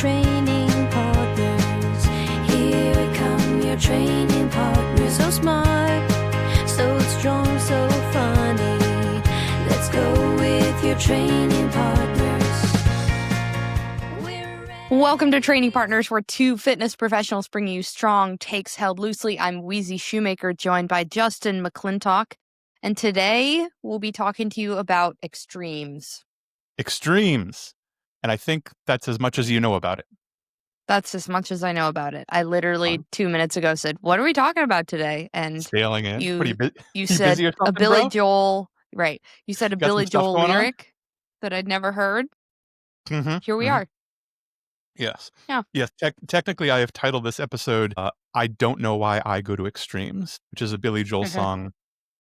training partners. Here come your training partners. So smart, so strong, so funny. Let's go with your training partners. Welcome to Training Partners, where two fitness professionals bring you strong takes held loosely. I'm Weezy Shoemaker, joined by Justin McClintock. And today we'll be talking to you about extremes. Extremes. And I think that's as much as you know about it. That's as much as I know about it. I literally 2 minutes ago said, "What are we talking about today?" And Sailing in. you What are you, you you said busy or a something, Billy bro? Joel, right? You said a Got some Billy stuff Joel going on? lyric that I'd never heard. Here we are. Yes. Yeah. Yes. Technically, I have titled this episode, I Don't Know Why I Go to Extremes, which is a Billy Joel song.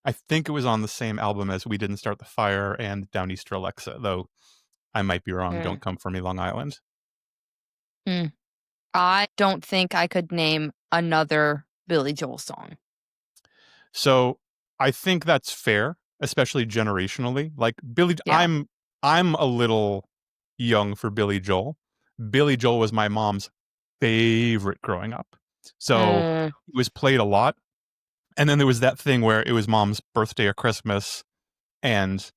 I think it was on the same album as We Didn't Start the Fire and Downeaster Alexa, though I might be wrong. Don't come for me, Long Island. I don't think I could name another Billy Joel song. So I think that's fair, especially generationally. Like Billy, Yeah. I'm a little young for Billy Joel. Billy Joel was my mom's favorite growing up. So it was played a lot. And then there was that thing where it was mom's birthday or Christmas, and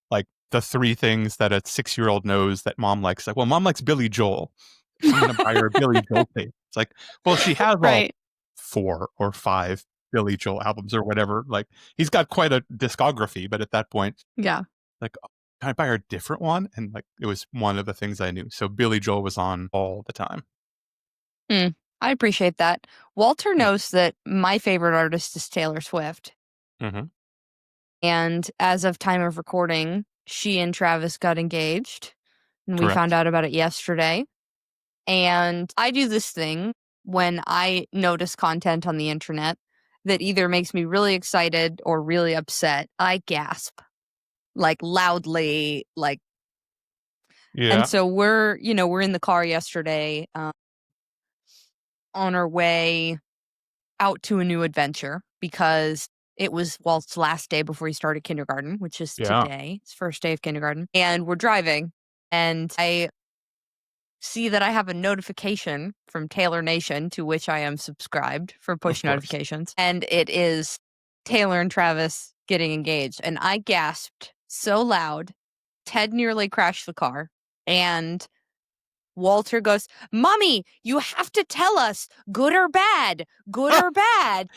like the three things that a 6-year-old knows that mom likes. Like, well, mom likes Billy Joel. I'm going to buy her a Billy Joel tape. It's like, well, she has all Right. 4 or 5 Billy Joel albums or whatever. Like, he's got quite a discography, but at that point, Yeah. like, can I buy her a different one? And like, it was one of the things I knew. So Billy Joel was on all the time. I appreciate that. Walter knows that my favorite artist is Taylor Swift. Mm-hmm. And as of time of recording, she and Travis got engaged. And we Correct. found out about it yesterday. And I do this thing when I notice content on the internet that either makes me really excited or really upset. I gasp, like loudly, like. Yeah. And so we're in the car yesterday on our way out to a new adventure because it was Walt's last day before he started kindergarten, which is today. It's first day of kindergarten. And we're driving, and I see that I have a notification from Taylor Nation, to which I am subscribed for push notifications. And it is Taylor and Travis getting engaged. And I gasped so loud, Ted nearly crashed the car. And Walter goes, "Mommy, you have to tell us, good or bad, good or bad."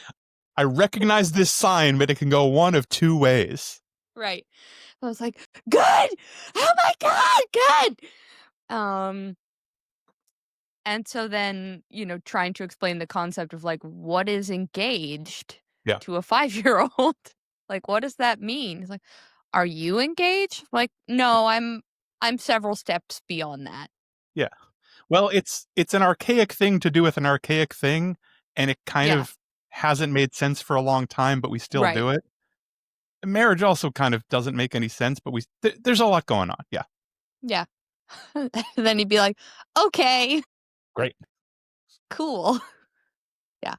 I recognize this sign, but it can go one of 2 ways. Right. I was like, "Good! Oh my God, good!" And so then, trying to explain the concept of like, what is engaged to a 5-year-old? Like, what does that mean? He's like, "Are you engaged?" Like, no, I'm several steps beyond that. Yeah. Well, it's an archaic thing to do with an archaic thing, and it kind of hasn't made sense for a long time, but we still do it. Marriage also kind of doesn't make any sense, but there's a lot going on. Yeah. Yeah. Then he'd be like, "Okay. Great. Cool." Yeah.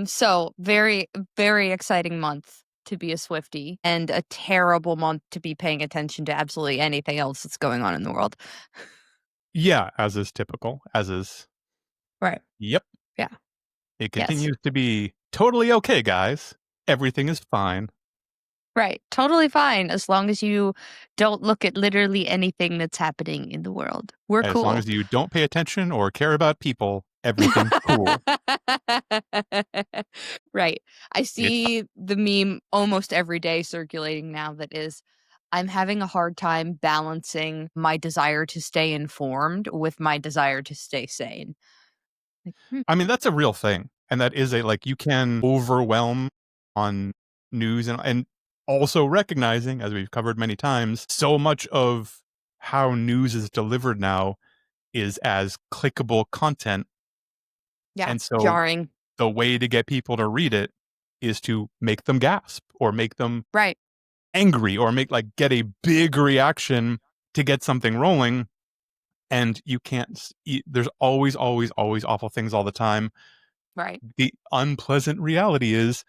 So very, very exciting month to be a Swiftie, and a terrible month to be paying attention to absolutely anything else that's going on in the world. Yeah, as is typical. As is. Right. Yep. Yeah. It continues to be totally okay, guys. Everything is fine. Right. Totally fine, as long as you don't look at literally anything that's happening in the world. We're cool. As long as you don't pay attention or care about people, everything's cool. Right. I see the meme almost every day circulating now that is, "I'm having a hard time balancing my desire to stay informed with my desire to stay sane." Like, I mean, that's a real thing. And that is you can overwhelm on news and also recognizing, as we've covered many times, so much of how news is delivered now is as clickable content. yeah, And so jarring. the way to get people to read it is to make them gasp or make them angry or get a big reaction to get something rolling. And you can't, there's always awful things all the time. Right. The unpleasant reality is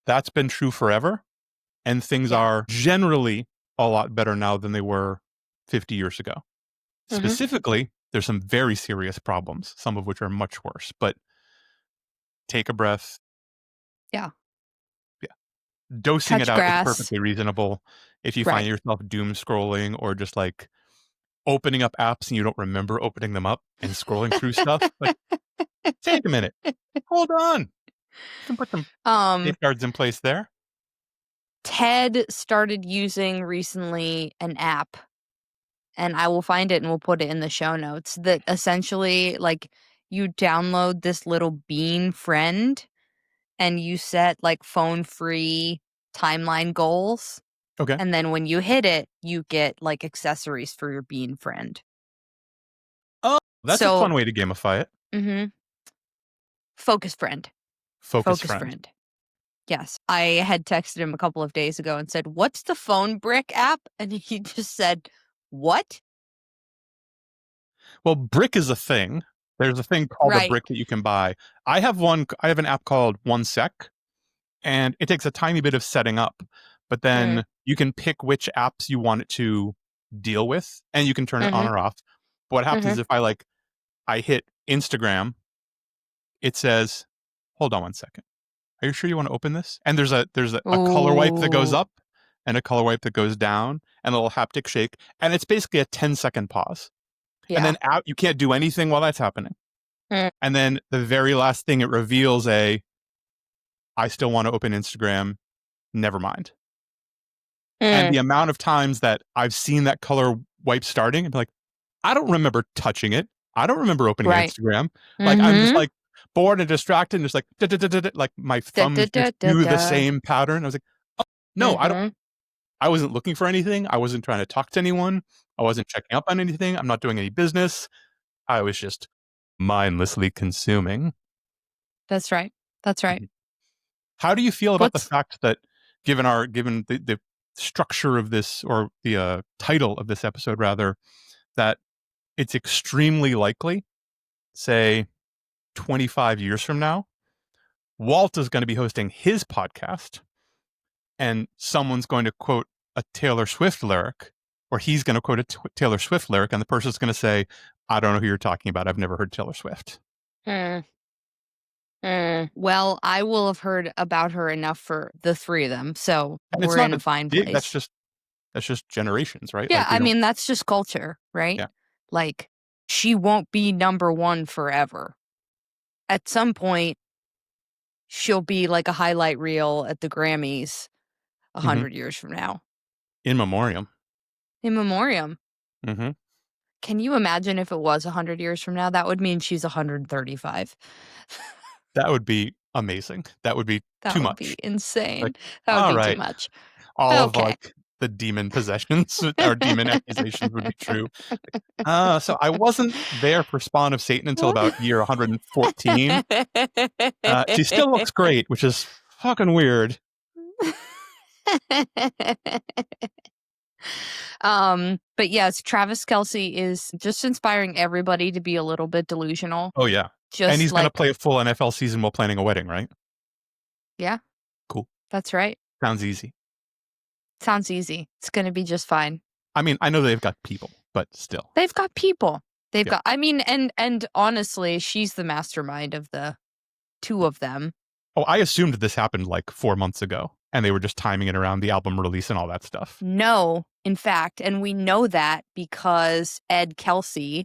that's been true forever. And things are generally a lot better now than they were 50 years ago. Specifically, there's some very serious problems, some of which are much worse. But take a breath. Yeah. Dosing Touch it out is grass. perfectly reasonable. If you Right. find yourself doom scrolling or just like opening up apps and you don't remember opening them up and scrolling through stuff, like take a minute. Hold on. You can put some safeguards in place there. Ted started using recently an app, and I will find it and we'll put it in the show notes, that essentially, like, you download this little bean friend and you set like phone-free timeline goals. Okay. And then when you hit it, you get like accessories for your bean friend. Oh, that's a fun way to gamify it. Mm-hmm. Focus friend. Focus friend. Yes. I had texted him a couple of days ago and said, "What's the phone brick app?" And he just said, "What?" Well, brick is a thing. There's a thing called a brick that you can buy. I have an app called 1sec, and it takes a tiny bit of setting up, but then you can pick which apps you want it to deal with, and you can turn it on or off. But what happens is if I hit Instagram, it says, "Hold on one second. Are you sure you want to open this?" And there's a color wipe that goes up and a color wipe that goes down and a little haptic shake, and it's basically a 10-second pause. Yeah. And then you can't do anything while that's happening. And then the very last thing it reveals I still want to open Instagram. Never mind. And the amount of times that I've seen that color wipe starting and be like, I don't remember touching it. I don't remember opening Instagram. Like I'm just like bored and distracted and just like my thumbs just do the same pattern. I was like, oh, no, I wasn't looking for anything. I wasn't trying to talk to anyone. I wasn't checking up on anything. I'm not doing any business. I was just mindlessly consuming. That's right. That's right. How do you feel about the fact that given the structure of this, or the title of this episode rather, that it's extremely likely, say 25 years from now, Walt is going to be hosting his podcast and someone's going to quote a Taylor Swift lyric, or he's going to quote a Taylor Swift lyric, and the person's going to say, I don't know who you're talking about. I've never heard Taylor Swift. Well, I will have heard about her enough for the three of them, so and we're in a fine place. That's just generations, right? Yeah, like, I mean, that's just culture, right? Yeah. Like, she won't be number one forever. At some point, she'll be like a highlight reel at the Grammys 100 years from now. In memoriam. In memoriam. Mm-hmm. Can you imagine if it was 100 years from now? That would mean she's 135. That would be amazing. That would be too much. That would be insane. Like, that would be too much. All of like the demon possessions or demon accusations would be true. So I wasn't there for Spawn of Satan until about year 114. She still looks great, which is fucking weird. But yes, Travis Kelce is just inspiring everybody to be a little bit delusional. Oh yeah. And he's going to play a full NFL season while planning a wedding, right? Yeah. Cool. That's right. Sounds easy. Sounds easy. It's going to be just fine. I mean, I know they've got people, but still. They've got people. I mean, and honestly, she's the mastermind of the two of them. Oh, I assumed this happened like 4 months ago, and they were just timing it around the album release and all that stuff. No, in fact, and we know that because Ed Kelce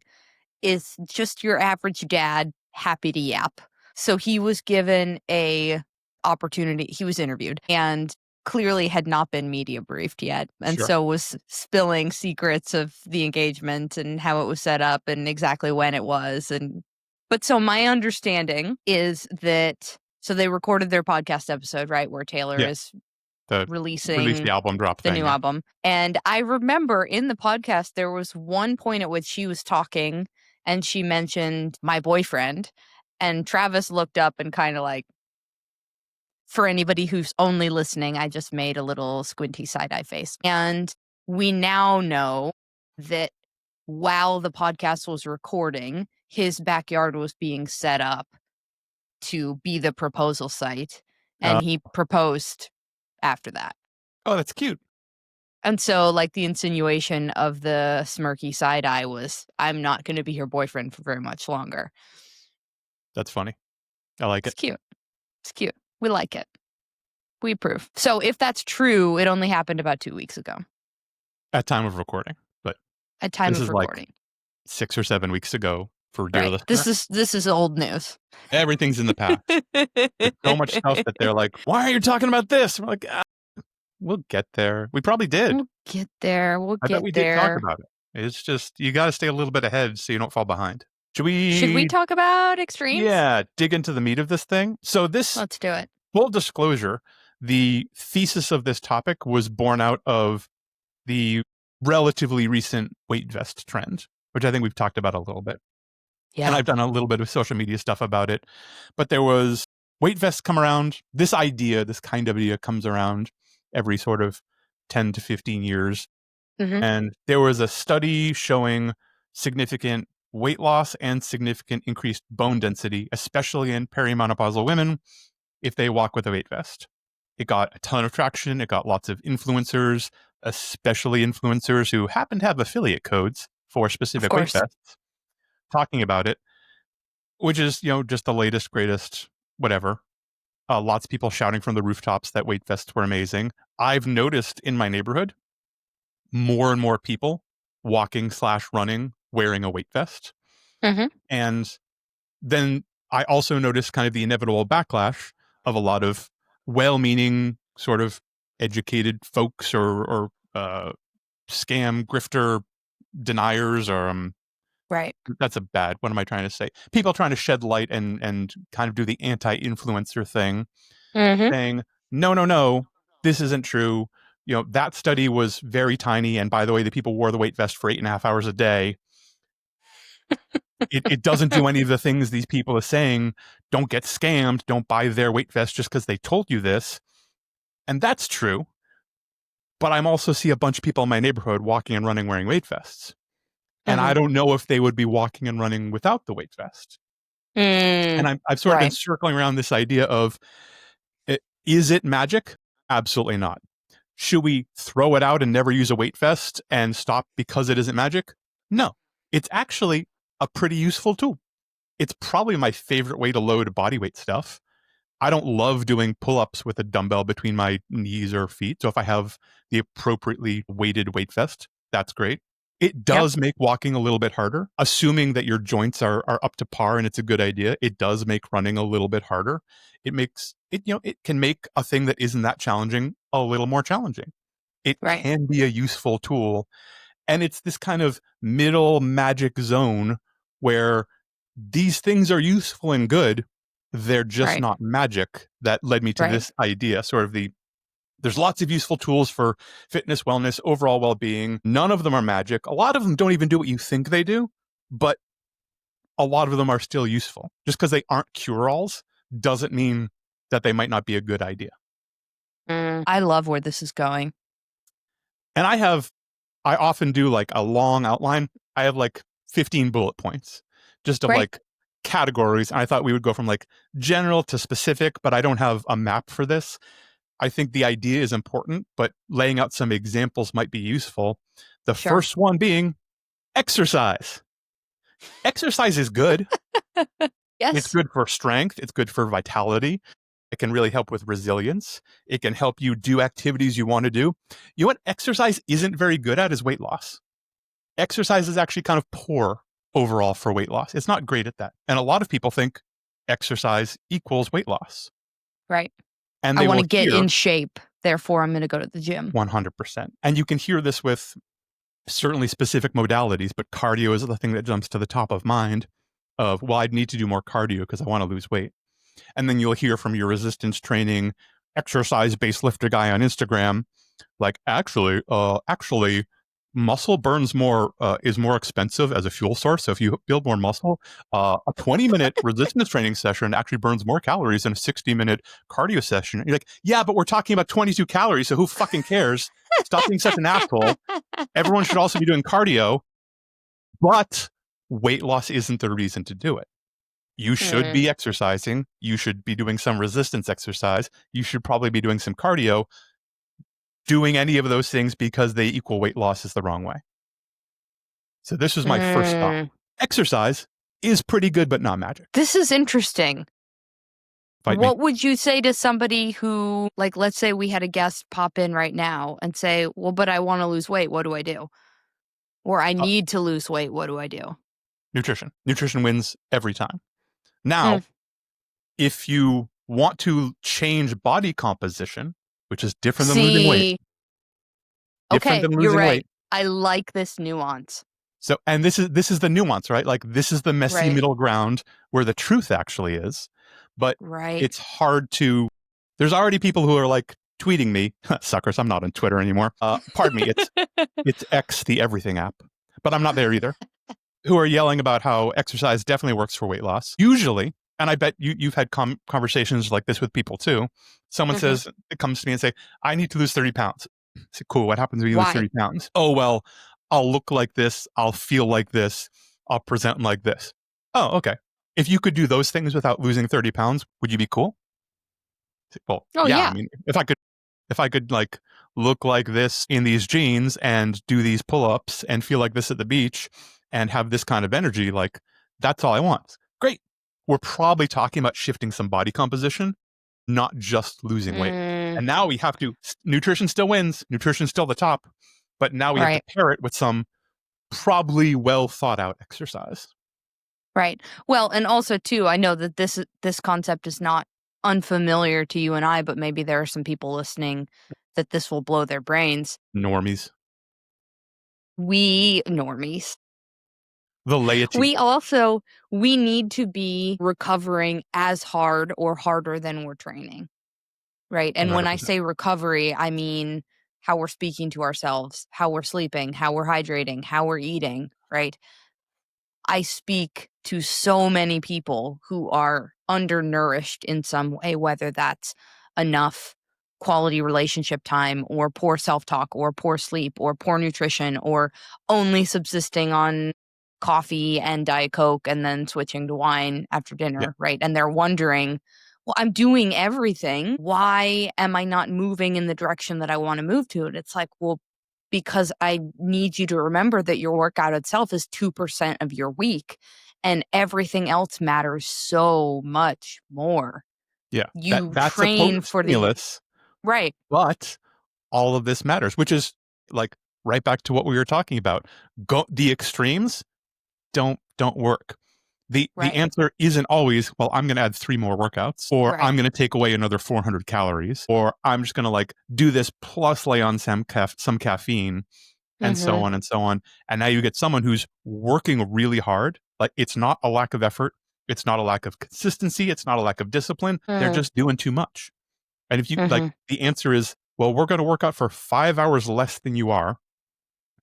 is just your average dad, happy to yap. So he was given a opportunity. He was interviewed and clearly had not been media briefed yet. And so was spilling secrets of the engagement and how it was set up and exactly when it was. But so my understanding is that, so they recorded their podcast episode, right, where Taylor is release the album drop the new album. And I remember in the podcast, there was one point at which she was talking and she mentioned my boyfriend, and Travis looked up and kind of like, for anybody who's only listening, I just made a little squinty side-eye face. And we now know that while the podcast was recording, his backyard was being set up to be the proposal site, and he proposed after that. Oh, that's cute. And so, like, the insinuation of the smirky side eye was, I'm not going to be your boyfriend for very much longer. That's funny. I like It's it. cute. It's cute. We like it. We approve. So if that's true, it only happened about 2 weeks ago. At time of recording. But At time this of is like recording. 6 or 7 weeks ago for dear Right. listener. This is old news. Everything's in the past. There's so much stuff that they're like, why are you talking about this? We're like, we'll get there. We probably did. We'll get there. We'll I bet get we did talk there. about it. It's just, you got to stay a little bit ahead so you don't fall behind. Should we talk about extremes? Yeah, dig into the meat of this thing. So this, Let's do it. full disclosure, the thesis of this topic was born out of the relatively recent weight vest trend, which I think we've talked about a little bit. Yeah. And I've done a little bit of social media stuff about it. But there was weight vests come around. This kind of idea comes around every sort of 10 to 15 years. Mhm. And there was a study showing significant weight loss and significant increased bone density, especially in perimenopausal women, if they walk with a weight vest. It got a ton of traction. It got lots of influencers, especially influencers who happen to have affiliate codes for specific weight vests, talking about it, which is, just the latest, greatest, whatever. Lots of people shouting from the rooftops that weight vests were amazing. I've noticed in my neighborhood more and more people walking/running wearing a weight vest. Mhm. And then I also noticed kind of the inevitable backlash of a lot of well-meaning, sort of educated folks or scam grifter deniers, or Right. that's a bad, what am I trying to say? People trying to shed light and kind of do the anti-influencer thing, Mhm. saying, no, this isn't true. That study was very tiny. And by the way, the people wore the weight vest for 8.5 hours a day. It doesn't do any of the things these people are saying. Don't get scammed. Don't buy their weight vest just because they told you this. And that's true. But I'm also see a bunch of people in my neighborhood walking and running wearing weight vests. And I don't know if they would be walking and running without the weight vest. And I've sort of been circling around this idea of, is it magic? Absolutely not. Should we throw it out and never use a weight vest and stop because it isn't magic? No. It's actually a pretty useful tool. It's probably my favorite way to load body weight stuff. I don't love doing pull-ups with a dumbbell between my knees or feet. So if I have the appropriately weighted weight vest, that's great. It does make walking a little bit harder, assuming that your joints are up to par and it's a good idea. It does make running a little bit harder. It makes it, it can make a thing that isn't that challenging a little more challenging. It can be a useful tool. And it's this kind of middle magic zone where these things are useful and good. They're just not magic. That led me to this idea, sort of there's lots of useful tools for fitness, wellness, overall well-being. None of them are magic. A lot of them don't even do what you think they do, but a lot of them are still useful. Just because they aren't cure-alls doesn't mean that they might not be a good idea. I love where this is going. And I often do like a long outline. I have like 15 bullet points just of like categories. And I thought we would go from like general to specific, but I don't have a map for this. I think the idea is important, but laying out some examples might be useful. The first one being exercise. Exercise is good. It's good for strength. It's good for vitality. It can really help with resilience. It can help you do activities you want to do. You know what exercise isn't very good at is weight loss. Exercise is actually kind of poor overall for weight loss. It's not great at that. And a lot of people think exercise equals weight loss. Right. And I want to get in shape. Therefore, I'm going to go to the gym. 100%. And you can hear this with certainly specific modalities, but cardio is the thing that jumps to the top of mind of, well, I'd need to do more cardio because I want to lose weight. And then you'll hear from your resistance training, exercise-based lifter guy on Instagram, like, actually, muscle burns more, is more expensive as a fuel source. So if you build more muscle, a 20-minute resistance training session actually burns more calories than a 60-minute cardio session. And you're like, yeah, but we're talking about 22 calories. So who fucking cares? Stop being such an asshole. Everyone should also be doing cardio, but weight loss isn't the reason to do it. You should be exercising. You should be doing some resistance exercise. You should probably be doing some cardio. doing any of those things because they equal weight loss is the wrong way. So this was my first thought. Exercise is pretty good, but not magic. This is interesting. Fight what me. would you say to somebody who, like, let's say we had a guest pop in right now and say, well, but I want to lose weight. What do I do? Or I need to lose weight. What do I do? Nutrition. Nutrition wins every time. Now, if you want to change body composition, which is different than losing weight. Different than losing weight. I like this nuance. So, and this is the nuance, right? Like, this is the messy middle ground where the truth actually is. But it's hard to, there's already people who are like tweeting me, suckers, I'm not on Twitter anymore. Pardon me, it's X, the everything app, but I'm not there either, who are yelling about how exercise definitely works for weight loss. Usually, and I bet you've had conversations like this with people too. Someone says, it comes to me and say, I need to lose 30 pounds. I say, cool, what happens when you lose 30 pounds? Oh, well, I'll look like this, I'll feel like this, I'll present like this. Oh, okay. If you could do those things without losing 30 pounds, would you be cool? Well, yeah. I mean, if I could like look like this in these jeans and do these pull-ups and feel like this at the beach and have this kind of energy, like that's all I want. Great. We're probably talking about shifting some body composition, not just losing weight. And now we have to, nutrition still wins, nutrition's still the top, but now we have to pair it with some probably well thought out exercise. Right. Well, and also too, I know that this concept is not unfamiliar to you and I, but maybe there are some people listening that this will blow their brains. Normies. Normies. The laity. We need to be recovering as hard or harder than we're training. Right. And 100%. When I say recovery, I mean how we're speaking to ourselves, how we're sleeping, how we're hydrating, how we're eating. Right. I speak to so many people who are undernourished in some way, whether that's enough quality relationship time or poor self-talk or poor sleep or poor nutrition or only subsisting on coffee and Diet Coke and then switching to wine after dinner, right? And they're wondering, well, I'm doing everything. Why am I not moving in the direction that I want to move to? And it's like, well, because I need you to remember that your workout itself is 2% of your week and everything else matters so much more. Yeah. You that's train a for stimulus, right. But all of this matters, which is like right back to what we were talking about. The extremes don't work. The answer isn't always, well, I'm going to add 3 more workouts, or I'm going to take away another 400 calories, or I'm just going to like do this plus lay on some caffeine and so on and so on. And now you get someone who's working really hard. Like, it's not a lack of effort. It's not a lack of consistency. It's not a lack of discipline. They're just doing too much. And if you like, the answer is, well, we're going to work out for 5 hours less than you are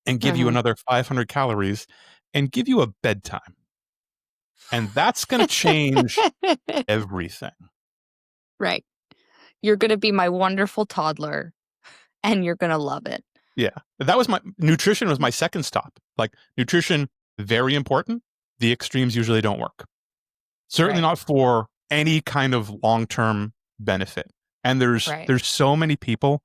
and give you another 500 calories and give you a bedtime. And that's going to change everything. Right. You're going to be my wonderful toddler and you're going to love it. Yeah. Nutrition was my second stop. Like, nutrition, very important. The extremes usually don't work. Certainly not for any kind of long-term benefit. And there's so many people,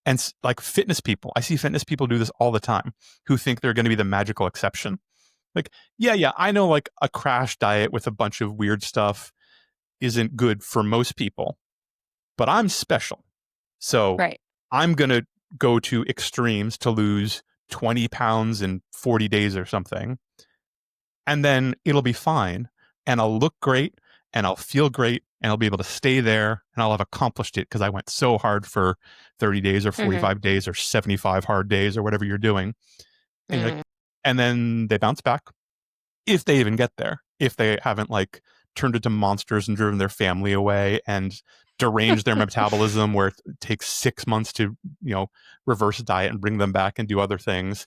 and like fitness people, I see fitness people do this all the time, who think they're going to be the magical exception. Like, yeah, I know like a crash diet with a bunch of weird stuff isn't good for most people, but I'm special. So I'm going to go to extremes to lose 20 pounds in 40 days or something. And then it'll be fine. And I'll look great and I'll feel great and I'll be able to stay there and I'll have accomplished it because I went so hard for 30 days or 45 days or 75 hard days or whatever you're doing. And and then they bounce back, if they even get there, if they haven't like turned into monsters and driven their family away and deranged their metabolism where it takes 6 months to, reverse diet and bring them back and do other things.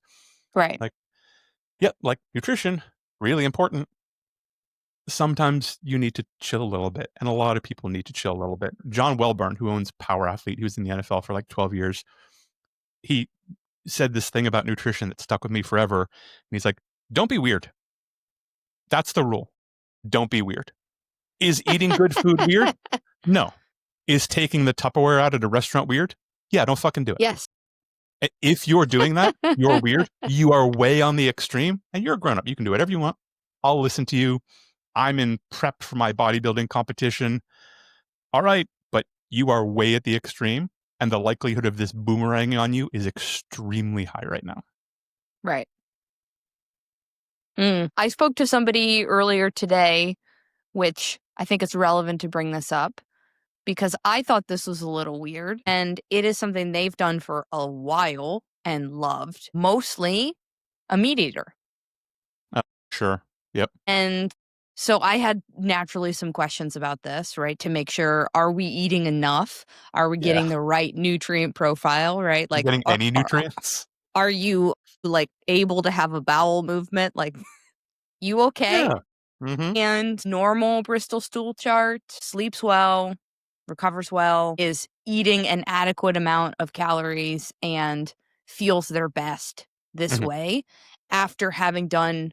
Right. Like, like nutrition, really important. Sometimes you need to chill a little bit, and a lot of people need to chill a little bit. John Welburn, who owns Power Athlete, who's in the NFL for like 12 years, he said this thing about nutrition that stuck with me forever. And he's like, don't be weird. That's the rule. Don't be weird. Is eating good food weird? No. Is taking the Tupperware out at a restaurant weird? Yeah, don't fucking do it. Yes. If you're doing that, you're weird. You are way on the extreme, and you're a grown up. You can do whatever you want. I'll listen to you. I'm in prep for my bodybuilding competition. All right, but you are way at the extreme, and the likelihood of this boomeranging on you is extremely high right now. Right. I spoke to somebody earlier today, which I think it's relevant to bring this up because I thought this was a little weird, and it is something they've done for a while and loved, mostly a meat eater. Sure. Yep. And so I had naturally some questions about this, right? To make sure, are we eating enough? Are we getting the right nutrient profile, right? Like, getting any nutrients? Are you like able to have a bowel movement? Like, you okay? Yeah. Mm-hmm. And normal Bristol stool chart, sleeps well, recovers well, is eating an adequate amount of calories and feels their best this way after having done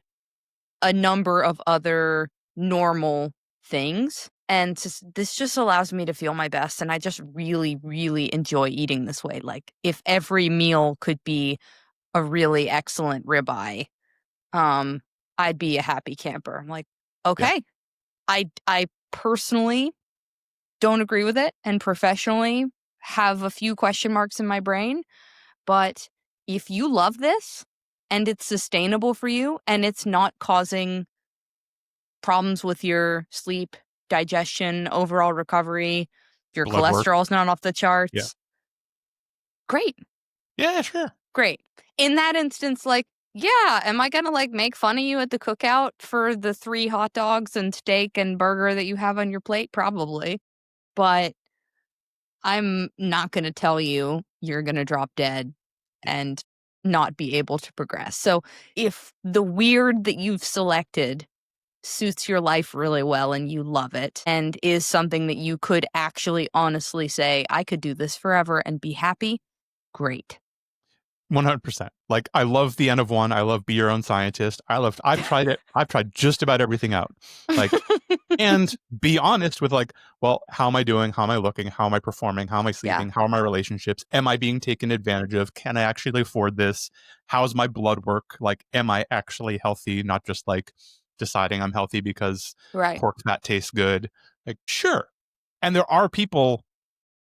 a number of other normal things. And this just allows me to feel my best. And I just really, really enjoy eating this way. Like, if every meal could be a really excellent ribeye, I'd be a happy camper. I'm like, okay. I personally don't agree with it, and professionally have a few question marks in my brain. But if you love this and it's sustainable for you and it's not causing problems with your sleep, digestion, overall recovery, your Blood work. cholesterol's not off the charts. Yeah. Great. Yeah, sure. Great. In that instance, like, yeah, am I gonna like make fun of you at the cookout for the 3 hot dogs and steak and burger that you have on your plate? Probably. But I'm not gonna tell you you're gonna drop dead and not be able to progress. So if the weird that you've selected suits your life really well and you love it and is something that you could actually honestly say, I could do this forever and be happy, great. 100%. Like, I love the N of one. I love Be Your Own Scientist. I've tried it. I've tried just about everything out. Like, and be honest with, like, well, how am I doing? How am I looking? How am I performing? How am I sleeping? How are my relationships? Am I being taken advantage of? Can I actually afford this? How's my blood work? Like, am I actually healthy? Not just like deciding I'm healthy because pork fat tastes good. Like, sure. And there are people,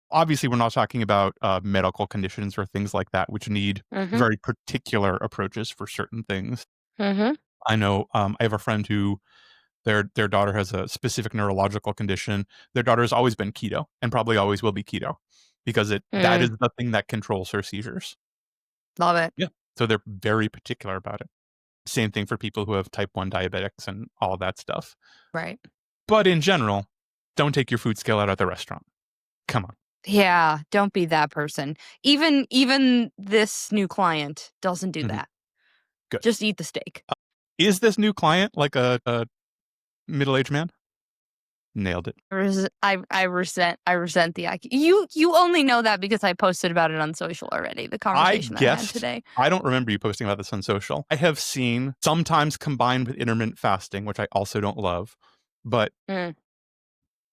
obviously we're not talking about medical conditions or things like that, which need very particular approaches for certain things. I know I have a friend who their daughter has a specific neurological condition. Their daughter has always been keto and probably always will be keto because that is the thing that controls her seizures. Love it. Yeah. So they're very particular about it. Same thing for people who have type 1 diabetics and all that stuff. Right. But in general, don't take your food scale out at the restaurant. Come on. Yeah, don't be that person. Even this new client doesn't do that. Good. Just eat the steak. Is this new client like a middle-aged man? Nailed it. I resent the you only know that because I posted about it on social already. The conversation I had today. I don't remember you posting about this on social. I have seen sometimes combined with intermittent fasting, which I also don't love, but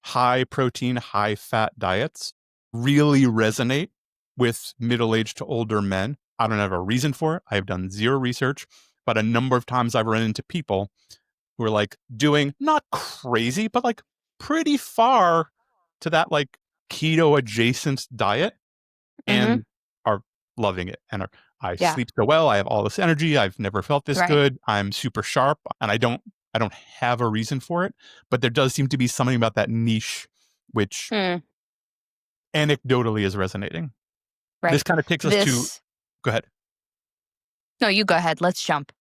high protein, high fat diets really resonate with middle-aged to older men. I don't have a reason for it. I have done zero research, but a number of times I've run into people who are like doing not crazy, but like pretty far to that like keto adjacent diet and are loving it. And I sleep so well. I have all this energy. I've never felt this good. I'm super sharp, and I don't have a reason for it, but there does seem to be something about that niche which anecdotally is resonating. Right. This kind of takes us to go ahead. No, you go ahead. Let's jump.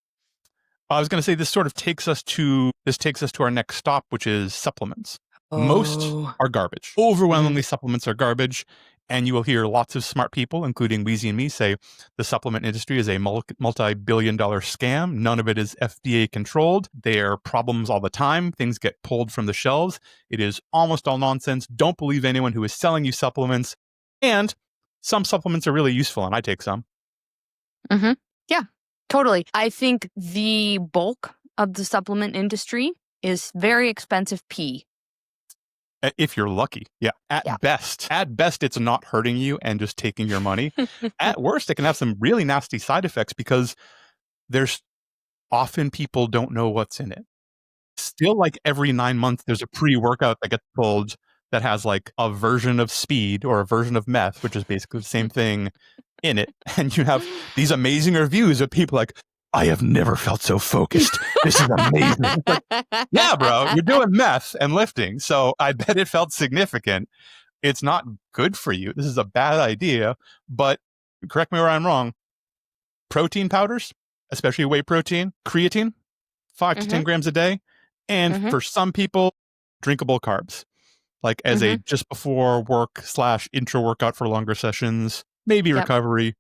I was going to say this takes us to our next stop, which is supplements. Most are garbage. Overwhelmingly, supplements are garbage. And you will hear lots of smart people, including Weezy and me, say the supplement industry is a multi-billion-dollar scam. None of it is FDA controlled. There are problems all the time. Things get pulled from the shelves. It is almost all nonsense. Don't believe anyone who is selling you supplements. And some supplements are really useful, and I take some. Yeah, totally. I think the bulk of the supplement industry is very expensive pee. If you're lucky. Yeah. At best, it's not hurting you and just taking your money. At worst, it can have some really nasty side effects because there's often people don't know what's in it. Still, like every 9 months, there's a pre-workout that gets pulled that has like a version of speed or a version of meth, which is basically the same thing in it. And you have these amazing reviews of people like, I have never felt so focused. This is amazing. It's like, yeah, bro, you're doing meth and lifting. So I bet it felt significant. It's not good for you. This is a bad idea. But correct me where I'm wrong. Protein powders, especially whey protein, creatine, 5 to 10 grams a day. And for some people, drinkable carbs, like as a just before work / intra workout for longer sessions, maybe recovery,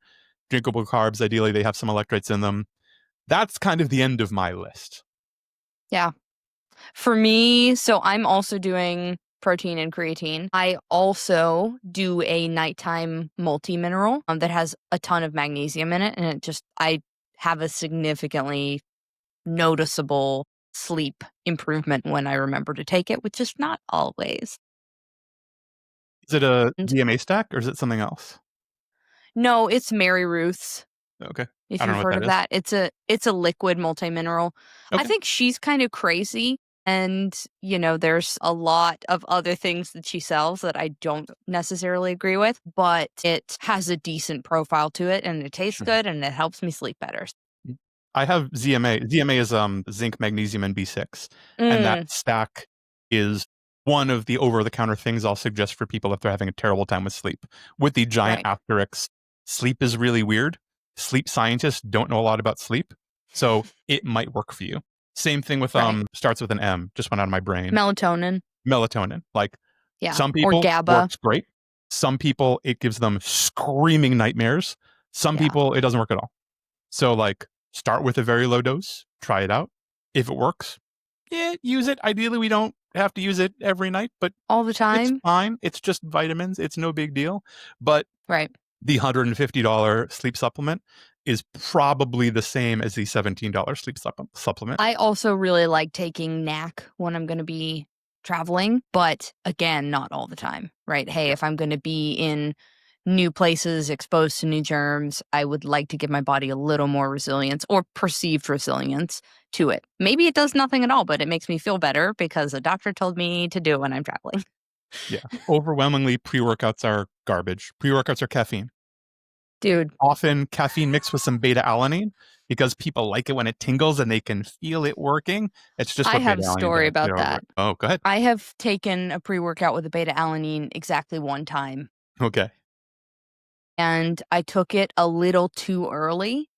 drinkable carbs. Ideally, they have some electrolytes in them. That's kind of the end of my list. Yeah. For me, so I'm also doing protein and creatine. I also do a nighttime multi-mineral that has a ton of magnesium in it. And I have a significantly noticeable sleep improvement when I remember to take it, which is not always. Is it a DMA stack or is it something else? No, it's Mary Ruth's. Okay. If I don't you've know what heard of that, it's a liquid multi-mineral. Okay. I think she's kind of crazy. And, there's a lot of other things that she sells that I don't necessarily agree with, but it has a decent profile to it and it tastes good and it helps me sleep better. I have ZMA. ZMA is zinc, magnesium, and B6. And that stack is one of the over-the-counter things I'll suggest for people if they're having a terrible time with sleep. With the giant asterisk, sleep is really weird. Sleep scientists don't know a lot about sleep, so it might work for you. Same thing with starts with an M. Just went out of my brain. Melatonin. Like some people or GABA. works great. Some people it gives them screaming nightmares. Some people it doesn't work at all. So like start with a very low dose. Try it out. If it works, use it. Ideally, we don't have to use it every night, but all the time. It's fine. It's just vitamins. It's no big deal. But the $150 sleep supplement is probably the same as the $17 sleep supplement. I also really like taking NAC when I'm going to be traveling, but again, not all the time, right? Hey, if I'm going to be in new places, exposed to new germs, I would like to give my body a little more resilience or perceived resilience to it. Maybe it does nothing at all, but it makes me feel better because a doctor told me to do it when I'm traveling. Yeah. Overwhelmingly, pre-workouts are garbage. Pre-workouts are caffeine. Dude. Often caffeine mixed with some beta-alanine because people like it when it tingles and they can feel it working. It's just what I have a story about that. Oh, go ahead. I have taken a pre-workout with a beta-alanine exactly one time. Okay. And I took it a little too early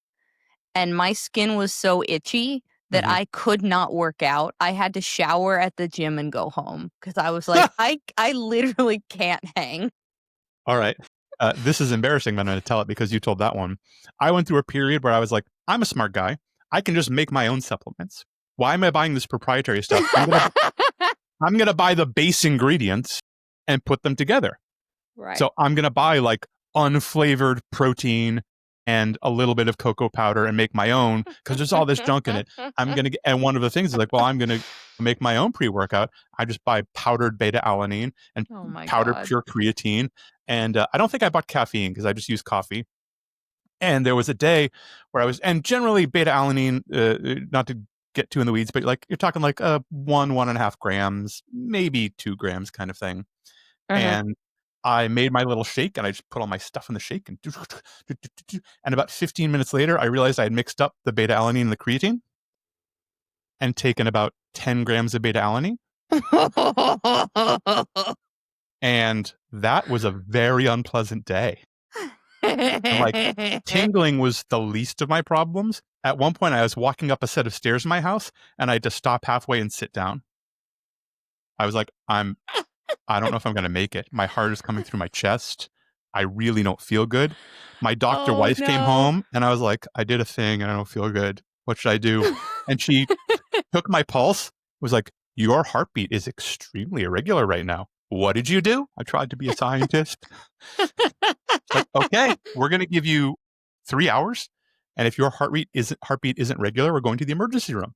and my skin was so itchy that I could not work out. I had to shower at the gym and go home because I was like, I literally can't hang. All right. This is embarrassing, but I'm going to tell it because you told that one. I went through a period where I was like, I'm a smart guy. I can just make my own supplements. Why am I buying this proprietary stuff? I'm going to buy the base ingredients and put them together. Right. So I'm going to buy like unflavored protein and a little bit of cocoa powder and make my own because there's all this junk in it. I'm going to get, and one of the things is like, well, I'm going to make my own pre-workout. I just buy powdered beta-alanine and powdered pure creatine. And I don't think I bought caffeine because I just use coffee. And there was a day where I was, and generally beta-alanine, not to get too in the weeds, but like you're talking like 1.5 grams, maybe 2 grams kind of thing. And I made my little shake and I just put all my stuff in the shake and about 15 minutes later, I realized I had mixed up the beta-alanine and the creatine and taken about 10 grams of beta-alanine. And that was a very unpleasant day. And like tingling was the least of my problems. At one point, I was walking up a set of stairs in my house and I had to stop halfway and sit down. I was like, I don't know if I'm going to make it. My heart is coming through my chest. I really don't feel good. My doctor wife came home and I was like, I did a thing and I don't feel good. What should I do? And she took my pulse, was like, your heartbeat is extremely irregular right now. What did you do? I tried to be a scientist. Like, okay, we're going to give you 3 hours. And if your heartbeat isn't regular, we're going to the emergency room.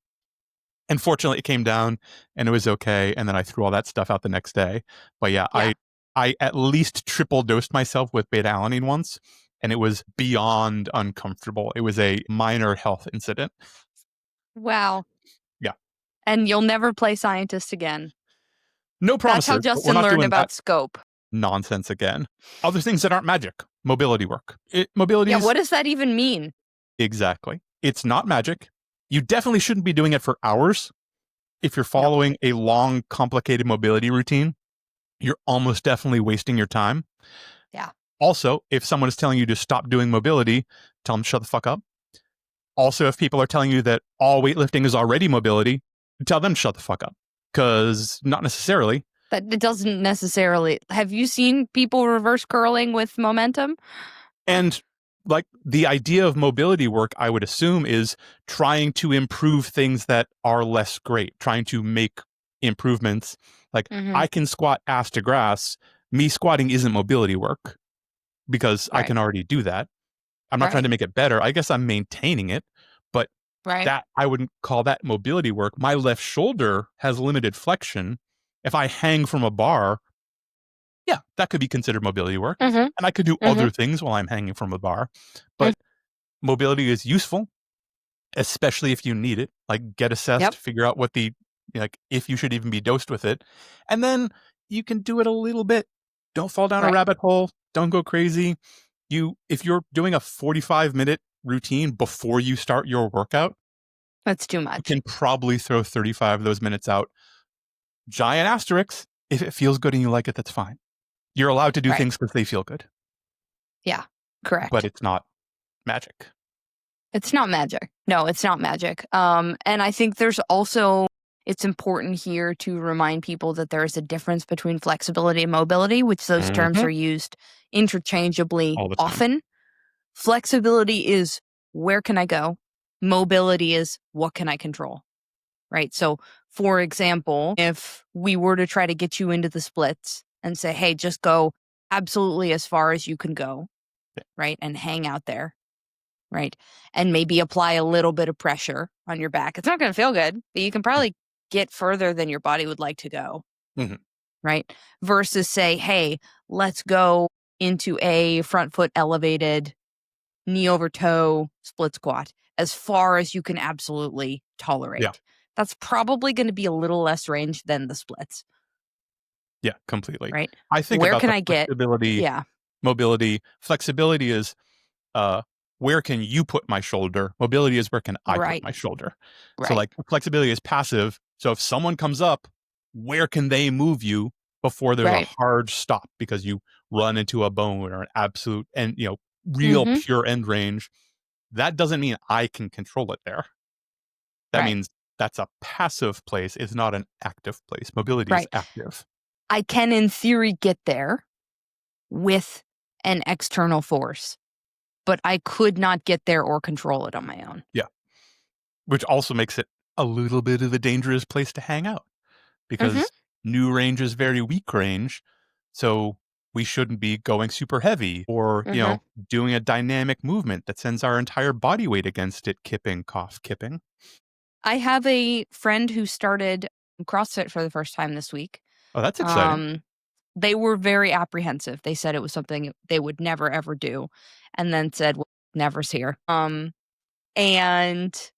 And fortunately, it came down and it was okay. And then I threw all that stuff out the next day. But yeah, I at least triple dosed myself with beta-alanine once, and it was beyond uncomfortable. It was a minor health incident. Wow. Yeah. And you'll never play scientist again. No That's promises. how But we're Justin not learned doing about that scope. nonsense again. Other things that aren't magic. Mobility work. Mobility Yeah, is... what does that even mean? Exactly. It's not magic. You definitely shouldn't be doing it for hours. If you're following a long, complicated mobility routine, you're almost definitely wasting your time. Yeah. Also, if someone is telling you to stop doing mobility, tell them to shut the fuck up. Also, if people are telling you that all weightlifting is already mobility, tell them to shut the fuck up. Because not necessarily. But it doesn't necessarily. Have you seen people reverse curling with momentum? And like the idea of mobility work, I would assume, is trying to improve things that are less great, trying to make improvements. Like I can squat ass to grass. Me squatting isn't mobility work because I can already do that. I'm not trying to make it better. I guess I'm maintaining it, but that I wouldn't call that mobility work. My left shoulder has limited flexion. If I hang from a bar, yeah, that could be considered mobility work. And I could do other things while I'm hanging from a bar. But mobility is useful, especially if you need it. Like get assessed, figure out what the, like, if you should even be dosed with it. And then you can do it a little bit. Don't fall down a rabbit hole. Don't go crazy. If you're doing a 45-minute routine before you start your workout, that's too much. You can probably throw 35 of those minutes out. Giant asterisks. If it feels good and you like it, that's fine. You're allowed to do things because they feel good. Yeah, correct. But it's not magic. It's not magic. No, it's not magic. And I think there's also, it's important here to remind people that there is a difference between flexibility and mobility, which those terms are used interchangeably often. Flexibility is where can I go? Mobility is what can I control? Right? So, for example, if we were to try to get you into the splits and say, hey, just go absolutely as far as you can go, right? And hang out there, right? And maybe apply a little bit of pressure on your back. It's not going to feel good, but you can probably get further than your body would like to go, right? Versus say, hey, let's go into a front foot elevated knee over toe split squat as far as you can absolutely tolerate. Yeah. That's probably going to be a little less range than the splits. Yeah, completely. Right. I think where about can the I get flexibility, mobility. Flexibility is where can you put my shoulder? Mobility is where can I put my shoulder? So like flexibility is passive. So if someone comes up, where can they move you before there's a hard stop because you run into a bone or an absolute and real pure end range? That doesn't mean I can control it there. That means that's a passive place. It's not an active place. Mobility is active. I can, in theory, get there with an external force, but I could not get there or control it on my own. Yeah. Which also makes it a little bit of a dangerous place to hang out because new range is very weak range. So we shouldn't be going super heavy or, doing a dynamic movement that sends our entire body weight against it, kipping, cough, kipping. I have a friend who started CrossFit for the first time this week. Oh, that's exciting. They were very apprehensive. They said it was something they would never, ever do. And then said, well, never's here. And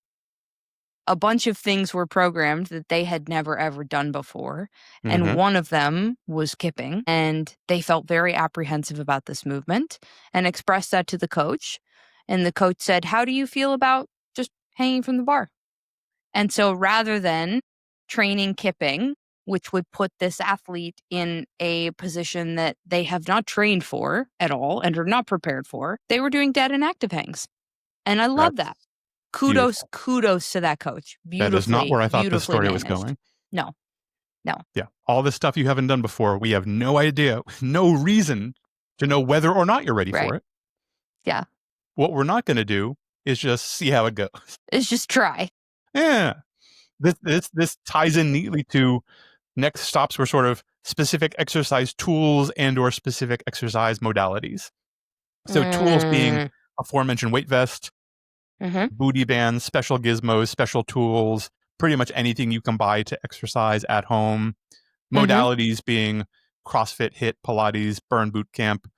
a bunch of things were programmed that they had never, ever done before. And one of them was kipping. And they felt very apprehensive about this movement and expressed that to the coach. And the coach said, how do you feel about just hanging from the bar? And so rather than training kipping, which would put this athlete in a position that they have not trained for at all and are not prepared for, they were doing dead and active hangs. And I love that. Kudos to that coach. That is not where I thought this story was going. No. Yeah. All this stuff you haven't done before, we have no idea, no reason to know whether or not you're ready for it. Yeah. What we're not going to do is just see how it goes. It's just try. Yeah. This ties in neatly to next stops were sort of specific exercise tools and or specific exercise modalities. So tools being aforementioned weight vest, booty bands, special gizmos, special tools, pretty much anything you can buy to exercise at home. Mm-hmm. Modalities being CrossFit, HIIT, Pilates, Burn Boot Camp,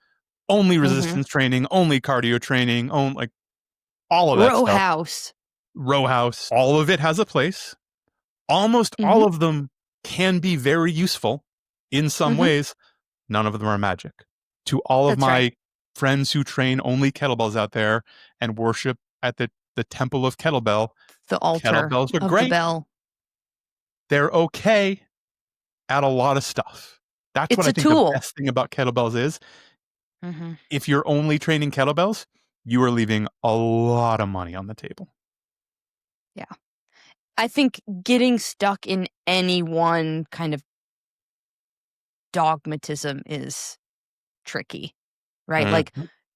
only resistance training, only cardio training, like all of that Row stuff. house. Row house. All of it has a place. Almost all of them can be very useful in some ways. None of them are magic. To all of my friends who train only kettlebells out there and worship at the temple of kettlebell, the altar kettlebells are of great. The bell. They're okay at a lot of stuff. That's It's what I a think tool. the best thing about kettlebells is. If you're only training kettlebells, you are leaving a lot of money on the table. Yeah. I think getting stuck in any one kind of dogmatism is tricky, right? Like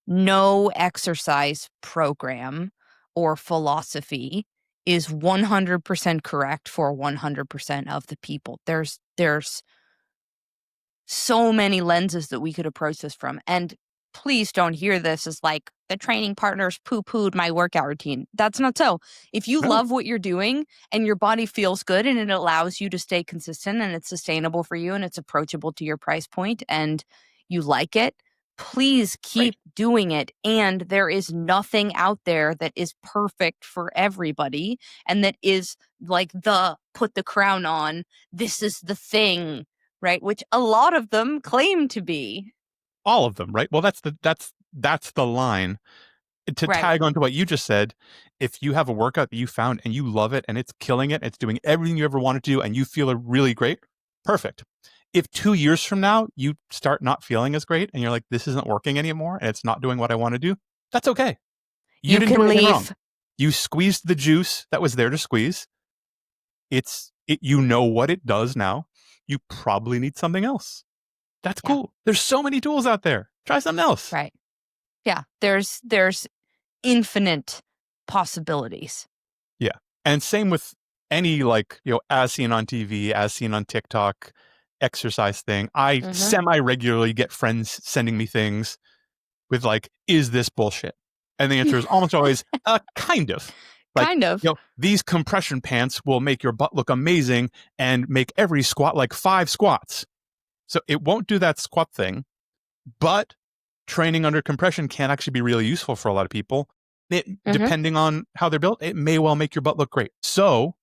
no exercise program or philosophy is 100% correct for 100% of the people. There's so many lenses that we could approach this from. And please don't hear this as like the training partners poo-pooed my workout routine. That's not so. If you love what you're doing and your body feels good and it allows you to stay consistent and it's sustainable for you and it's approachable to your price point and you like it, please keep doing it. And there is nothing out there that is perfect for everybody and that is like the put the crown on, this is the thing, right? Which a lot of them claim to be. All of them, right? Well, that's the line. To tag onto what you just said, if you have a workout that you found and you love it and it's killing it, it's doing everything you ever wanted to do and you feel really great, perfect. If 2 years from now you start not feeling as great and you're like, this isn't working anymore and it's not doing what I want to do, that's okay. You didn't do anything wrong. You squeezed the juice that was there to squeeze. You know what it does now. You probably need something else. That's cool. There's so many tools out there. Try something else. Right. Yeah. There's infinite possibilities. Yeah. And same with any as seen on TV, as seen on TikTok exercise thing. I semi-regularly get friends sending me things with is this bullshit? And the answer is almost always, kind of. Kind of. These compression pants will make your butt look amazing and make every squat like 5 squats. So it won't do that squat thing, but training under compression can actually be really useful for a lot of people. Depending on how they're built, it may well make your butt look great. So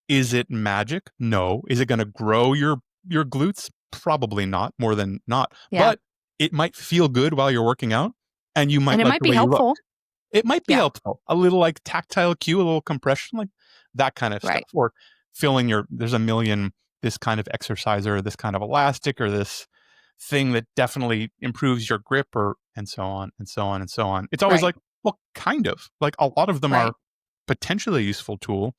is it magic? No. Is it going to grow your glutes? Probably not, more than not. Yeah. But it might feel good while you're working out, and you might like the way you look. It might be helpful. A little tactile cue, a little compression, like that kind of stuff. Or filling there's a million this kind of exerciser, this kind of elastic, or this thing that definitely improves your grip, and so on and so on and so on. It's always well, kind of. A lot of them are potentially a useful tool,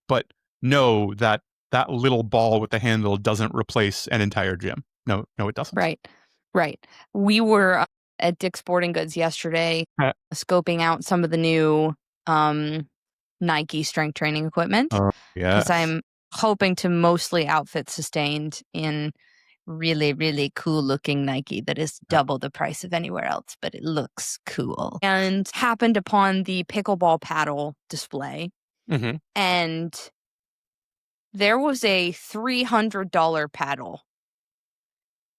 but no, that little ball with the handle doesn't replace an entire gym. No, it doesn't. Right. We were at Dick's Sporting Goods yesterday, scoping out some of the new Nike strength training equipment. Because I'm hoping to mostly outfit Sustained in really, really cool looking Nike that is double the price of anywhere else, but it looks cool. And happened upon the pickleball paddle display. And there was a $300 paddle.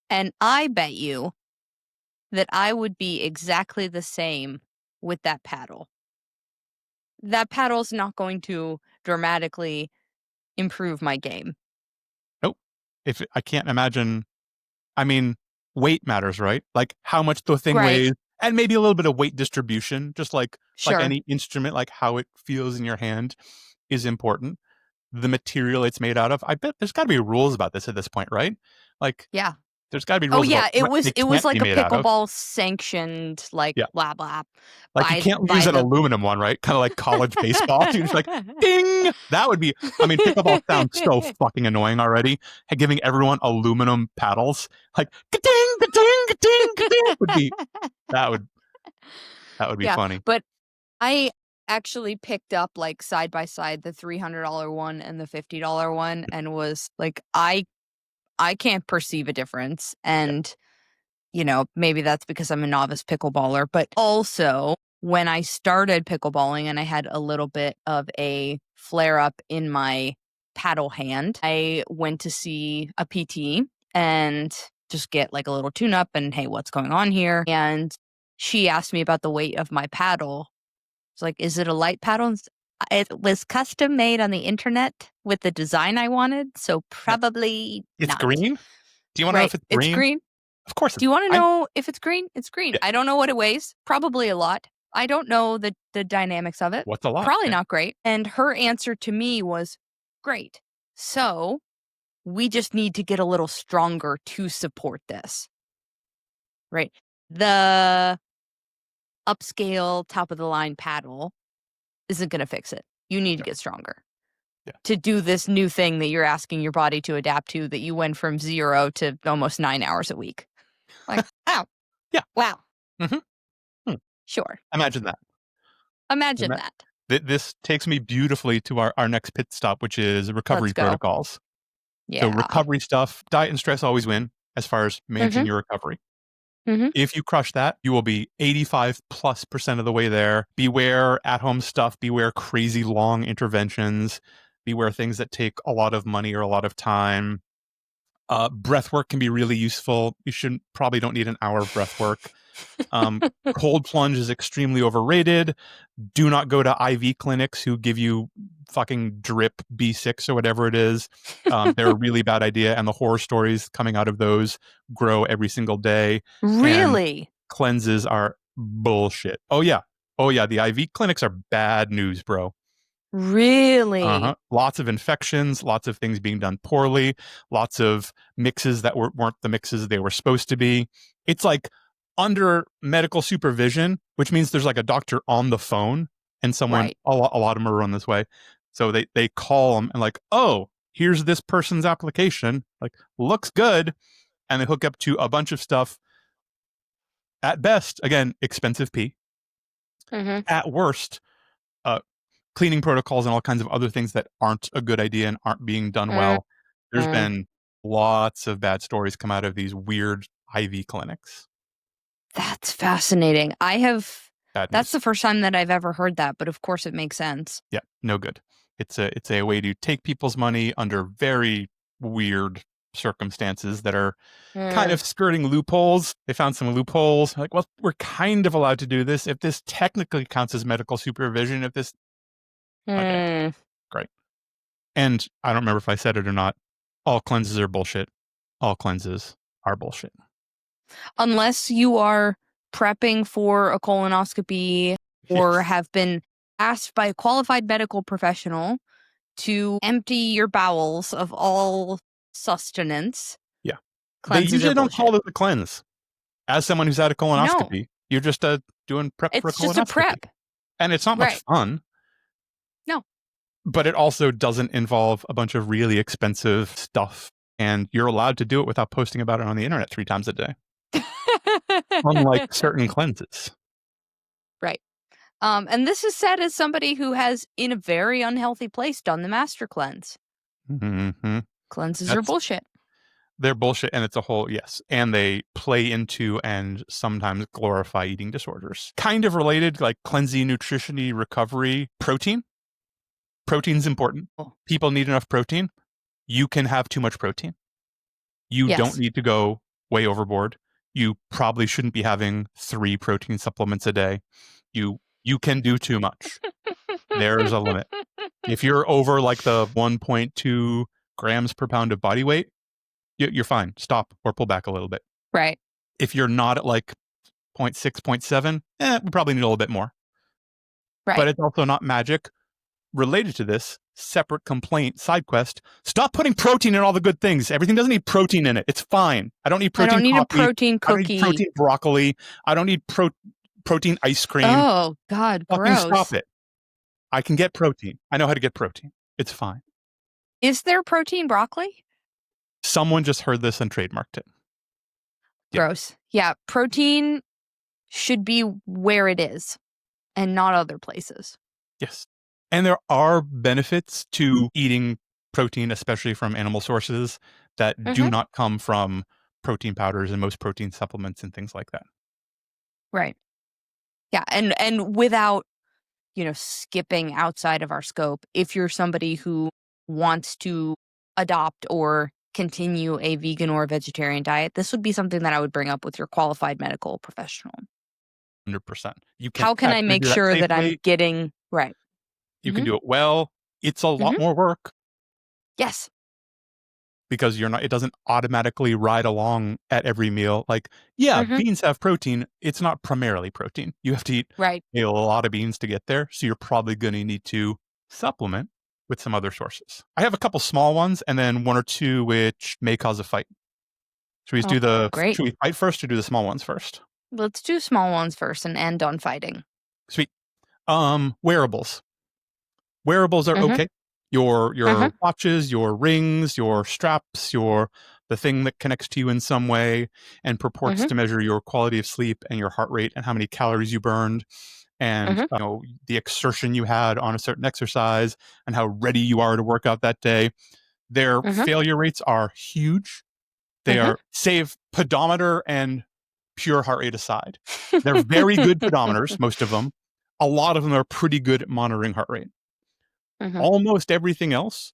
And I bet you that I would be exactly the same with that paddle. That paddle's not going to dramatically improve my game. Nope. I can't imagine. I mean, weight matters, right? Like how much the thing weighs, and maybe a little bit of weight distribution, just like any instrument, like how it feels in your hand is important. The material it's made out of. I bet there's got to be rules about this at this point, right? There's got to be rules. It was like a pickleball sanctioned, blah blah. You can't use an aluminum one, right? Kind of like college baseball. You're just ding. That would be. I mean, pickleball sounds so fucking annoying already. Giving everyone aluminum paddles, ka-ding, ka-ding, ka-ding, ka-ding, would be that would be funny. But I actually picked up side by side the $300 one and the $50 one, and was I can't perceive a difference. And, maybe that's because I'm a novice pickleballer. But also, when I started pickleballing and I had a little bit of a flare up in my paddle hand. I went to see a PT and just get like a little tune-up and, hey, what's going on here? And she asked me about the weight of my paddle. It's like, is it a light paddle? It was custom made on the internet with the design I wanted, so probably It's not. green? Do you want to know if it's green? It's green. Of course. Do you want to know if it's green? It's green. Yeah. I don't know what it weighs. Probably a lot. I don't know the dynamics of it. What's a lot? Probably not great. And her answer to me was, great. So we just need to get a little stronger to support this. Right. The upscale, top of the line paddle isn't going to fix it. You need to get stronger. Yeah. To do this new thing that you're asking your body to adapt to, that you went from 0 to almost 9 hours a week. Like, wow. Yeah. Wow. Mm-hmm. Sure. Imagine that. Imagine that. This takes me beautifully to our next pit stop, which is recovery protocols. Yeah. So recovery stuff, diet and stress always win as far as managing your recovery. Mm-hmm. If you crush that, you will be 85+% of the way there. Beware at-home stuff. Beware crazy long interventions. Beware things that take a lot of money or a lot of time. Breath work can be really useful. You probably don't need an hour of breath work. Cold plunge is extremely overrated. Do not go to IV clinics who give you fucking drip B6 or whatever it is. They're a really bad idea, and the horror stories coming out of those grow every single day. Really? And cleanses are bullshit. Oh yeah. The IV clinics are bad news, bro. Really? Lots of infections, lots of things being done poorly, lots of mixes that weren't the mixes they were supposed to be. It's like under medical supervision, which means there's like a doctor on the phone, and someone, Right. a lot of them are run this way. So they call them and like, oh, here's this person's application, like looks good, and they hook up to a bunch of stuff. At best, again, expensive pee. Mm-hmm. At worst, cleaning protocols and all kinds of other things that aren't a good idea and aren't being done well. There's been lots of bad stories come out of these weird IV clinics. That's fascinating. Bad That's news. the first time that I've ever heard that, but of course it makes sense. Yeah, no good. It's a way to take people's money under very weird circumstances that are kind of skirting loopholes. They found some loopholes. Like, well, we're kind of allowed to do this if this technically counts as medical supervision. If this Okay, great. And I don't remember if I said it or not. All cleanses are bullshit. All cleanses are bullshit. Unless you are prepping for a colonoscopy or have been asked by a qualified medical professional to empty your bowels of all sustenance. Yeah. Cleanses they usually don't bullshit. call it a cleanse. As someone who's had a colonoscopy, you're just doing prep for a colonoscopy. It's just a prep. And it's not much fun. No. But it also doesn't involve a bunch of really expensive stuff. And you're allowed to do it without posting about it on the internet 3 times a day. Unlike certain cleanses. Right. And this is said as somebody who has, in a very unhealthy place, done the master cleanse. Mm-hmm. Cleanses are bullshit. They're bullshit, and it's a whole, yes. And they play into and sometimes glorify eating disorders. Kind of related, like cleansing, nutrition-y, recovery, protein. Protein's important. People need enough protein. You can have too much protein. You don't need to go way overboard. You probably shouldn't be having 3 protein supplements a day. You can do too much. There's a limit. If you're over like the 1.2 grams per pound of body weight, you're fine. Stop or pull back a little bit. Right. If you're not at like 0.6, 0.7, we probably need a little bit more. Right. But it's also not magic. Related to this, separate complaint, side quest, stop putting protein in all the good things. Everything doesn't need protein in it. It's fine. I don't need protein I don't need coffee. a protein cookie. I don't need protein broccoli. I don't need protein ice cream. Oh, God, fucking gross. Stop it. I can get protein. I know how to get protein. It's fine. Is there protein broccoli? Someone just heard this and trademarked it. Yeah. Gross. Yeah, protein should be where it is and not other places. Yes. And there are benefits to eating protein, especially from animal sources, that do not come from protein powders and most protein supplements and things like that. Right. Yeah, and without, skipping outside of our scope, if you're somebody who wants to adopt or continue a vegan or a vegetarian diet, this would be something that I would bring up with your qualified medical professional. 100%. You can How can I actually make do that sure that I'm safely. getting right? You can Mhm. do it well. It's a lot Mhm. more work Yes. because it doesn't automatically ride along at every meal. Like, yeah, Mhm. beans have protein. It's not primarily protein. You have to eat Right. a lot of beans to get there. So you're probably going to need to supplement with some other sources. I have a couple small ones and then one or two which may cause a fight. Oh, great. Should we fight first or do the small ones first? Let's do small ones first and end on fighting. Sweet. Wearables. Wearables are Mhm. okay. Your Mhm. watches, your rings, your straps, the thing that connects to you in some way and purports Mhm. to measure your quality of sleep and your heart rate and how many calories you burned and Mhm. the exertion you had on a certain exercise and how ready you are to work out that day. Their Mhm. failure rates are huge. They Mhm. are save pedometer and pure heart rate aside. They're very good pedometers, most of them. A lot of them are pretty good at monitoring heart rate. Mhm. Almost everything else,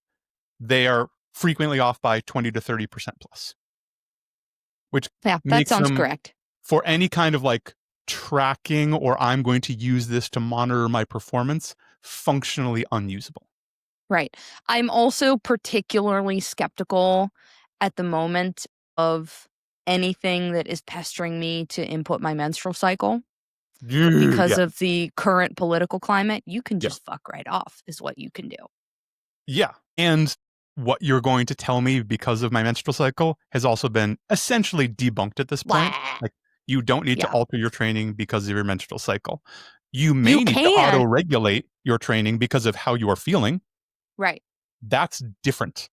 they are frequently off by 20 to 30% plus, which Yeah, that makes sounds them correct. for any kind of like tracking or I'm going to use this to monitor my performance, functionally unusable. Right. I'm also particularly skeptical at the moment of anything that is pestering me to input my menstrual cycle because Yeah. of the current political climate. You can Yeah. just fuck right off, is what you can do. Yeah. And what you're going to tell me because of my menstrual cycle has also been essentially debunked at this point. Blah. Like, you don't need to Yeah. alter your training because of your menstrual cycle. You You may need to auto can. regulate your training because of how you are feeling. Right. That's different.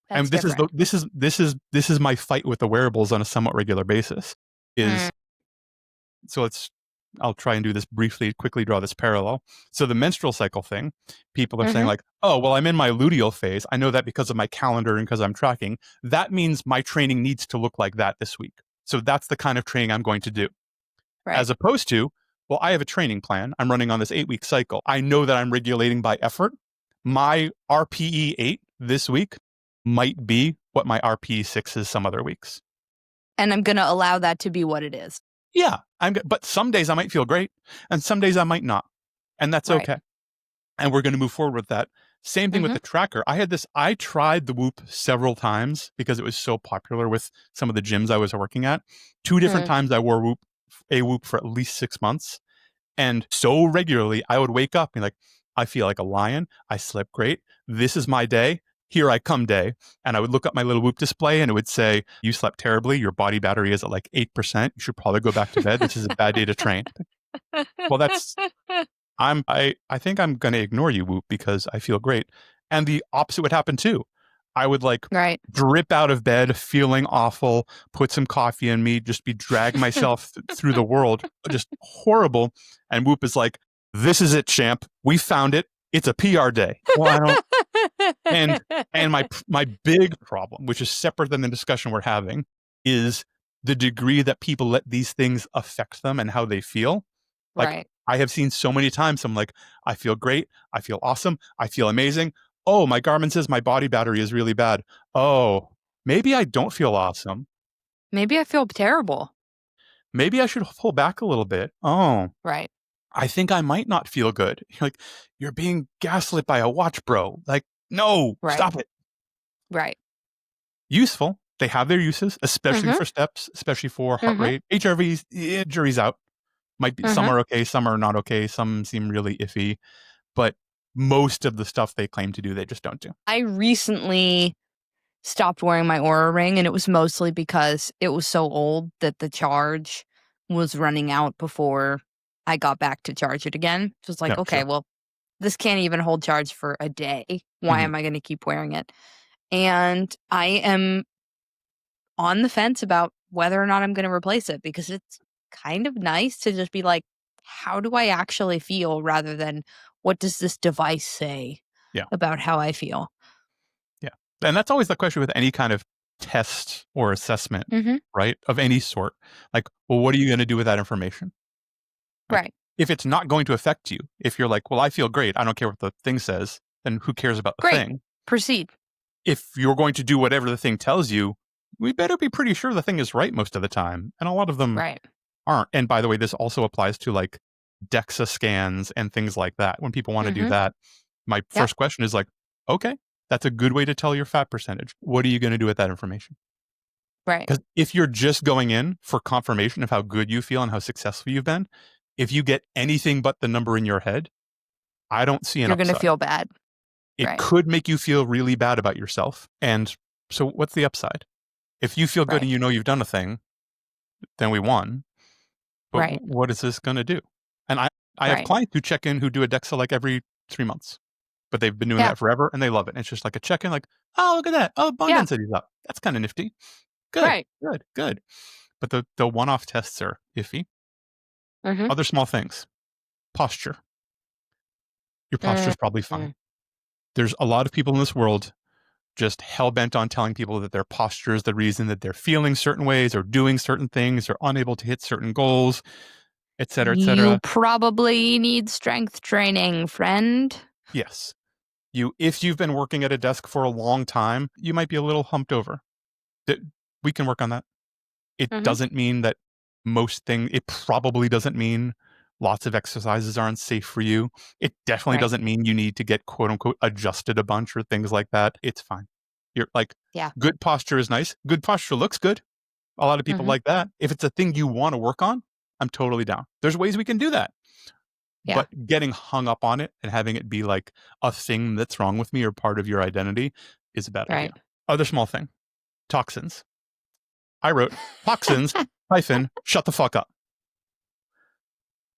That's And this is different. my fight with the wearables on a somewhat regular basis. Mm. Is so I'll try and do this briefly, quickly draw this parallel. So the menstrual cycle thing, people are saying Mhm. like, oh, well, I'm in my luteal phase. I know that because of my calendar and because I'm tracking. That means my training needs to look like that this week. So that's the kind of training I'm going to do. Right. As opposed to, well, I have a training plan. I'm running on this 8-week cycle. I know that I'm regulating by effort. My RPE 8 this week might be what my RPE 6 is some other weeks. And I'm going to allow that to be what it is. Yeah, but some days I might feel great and some days I might not. And that's Right. okay. And we're going to move forward with that. Same thing with Mhm. the tracker. I tried the Whoop several times because it was so popular with some of the gyms I was working at. 2 different Mm. times I wore a Whoop for at least 6 months. And so regularly I would wake up and like, I feel like a lion. I slept great. This is my day. Here I come day. And I would look up my little Whoop display and it would say, you slept terribly. Your body battery is at like 8%. You should probably go back to bed. This is a bad day to train. Well, I think I'm going to ignore you, Whoop, because I feel great. And the opposite would happen too. I would like Right. drip out of bed feeling awful, put some coffee in me, just be drag myself through the world, just horrible. And Whoop is like, this is it, champ. We found it. It's a PR day. Well, I don't. And my big problem, which is separate than the discussion we're having, is the degree that people let these things affect them and how they feel. Like, Right. I have seen so many times, I'm like, I feel great. I feel awesome. I feel amazing. Oh, my Garmin says my body battery is really bad. Oh, maybe I don't feel awesome. Maybe I feel terrible. Maybe I should pull back a little bit. Oh, Right. I think I might not feel good. You're like, you're being gaslit by a watch, bro. Like, no, Right. stop it. Right. Useful. They have their uses, especially Mhm. for steps, especially for heart Mhm. rate. HRVs, jury's out. Might be some Mhm. are okay, some are not okay, some seem really iffy. But most of the stuff they claim to do, they just don't do. I recently stopped wearing my Aura ring, and it was mostly because it was so old that the charge was running out before I got back to charge it again. So it's like, Yeah, okay, sure. well, this can't even hold charge for a day. Why Mhm. am I going to keep wearing it? And I am on the fence about whether or not I'm going to replace it because it's kind of nice to just be like, how do I actually feel rather than what does this device say Yeah, about how I feel? yeah. And that's always the question with any kind of test or assessment, Hmm. right? Of any sort. Like, well, what are you going to do with that information? Like, Right. if it's not going to affect you, if you're like, well, I feel great, I don't care what the thing says, then who cares about the Great. thing? Proceed. If you're going to do whatever the thing tells you, we better be pretty sure the thing is right most of the time. And a lot of them aren't. And by the way, this also applies to like DEXA scans and things like that. When people want to do that, my first question is like, okay, that's a good way to tell your fat percentage. What are you going to do with that information? Right. Because if you're just going in for confirmation of how good you feel and how successful you've been, if you get anything but the number in your head, I don't see an You're upside. going to feel bad. It could make you feel really bad about yourself. And so what's the upside? If you feel good and you know you've done a thing, then we won. But what is this going to do? And I have clients who check in who do a DEXA like every 3 months. But they've been doing that forever and they love it. And it's just like a check-in like, oh, look at that. Oh, bone density's up. That's kind of nifty. Good, good. But the one-off tests are iffy. Other small things. Posture. Your posture's probably fine. There's a lot of people in this world just hell-bent on telling people that their posture is the reason that they're feeling certain ways or doing certain things or unable to hit certain goals, et cetera, et cetera. You probably need strength training, friend. Yes. If you've been working at a desk for a long time, you might be a little humped over. We can work on that. It doesn't mean that it probably doesn't mean lots of exercises aren't safe for you. It definitely doesn't mean you need to get quote unquote adjusted a bunch or things like that. It's fine. You're like, good posture is nice. Good posture looks good. A lot of people like that. If it's a thing you want to work on, I'm totally down. There's ways we can do that. Yeah. But getting hung up on it and having it be like a thing that's wrong with me or part of your identity is a bad idea. Other small thing, toxins. I wrote toxins - shut the fuck up.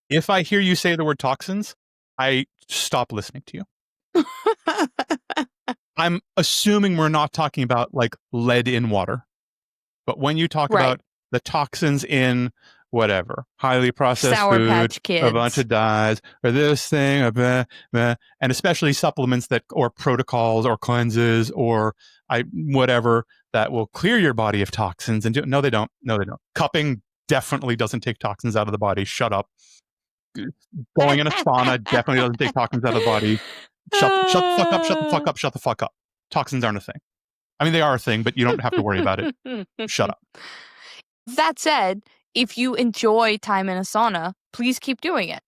If I hear you say the word toxins, I stop listening to you. I'm assuming we're not talking about like lead in water. But when you talk about the toxins in whatever, highly processed Sour food, Patch Kids, a bunch of dyes, or this thing, or blah, blah, and especially supplements or protocols or cleanses or whatever that will clear your body of toxins. And no, they don't. No, they don't. Cupping definitely doesn't take toxins out of the body. Shut up. Going in a sauna definitely doesn't take toxins out of the body. Shut the fuck up, shut the fuck up, shut the fuck up. Toxins aren't a thing. I mean, they are a thing, but you don't have to worry about it. Shut up. That said, if you enjoy time in a sauna, please keep doing it.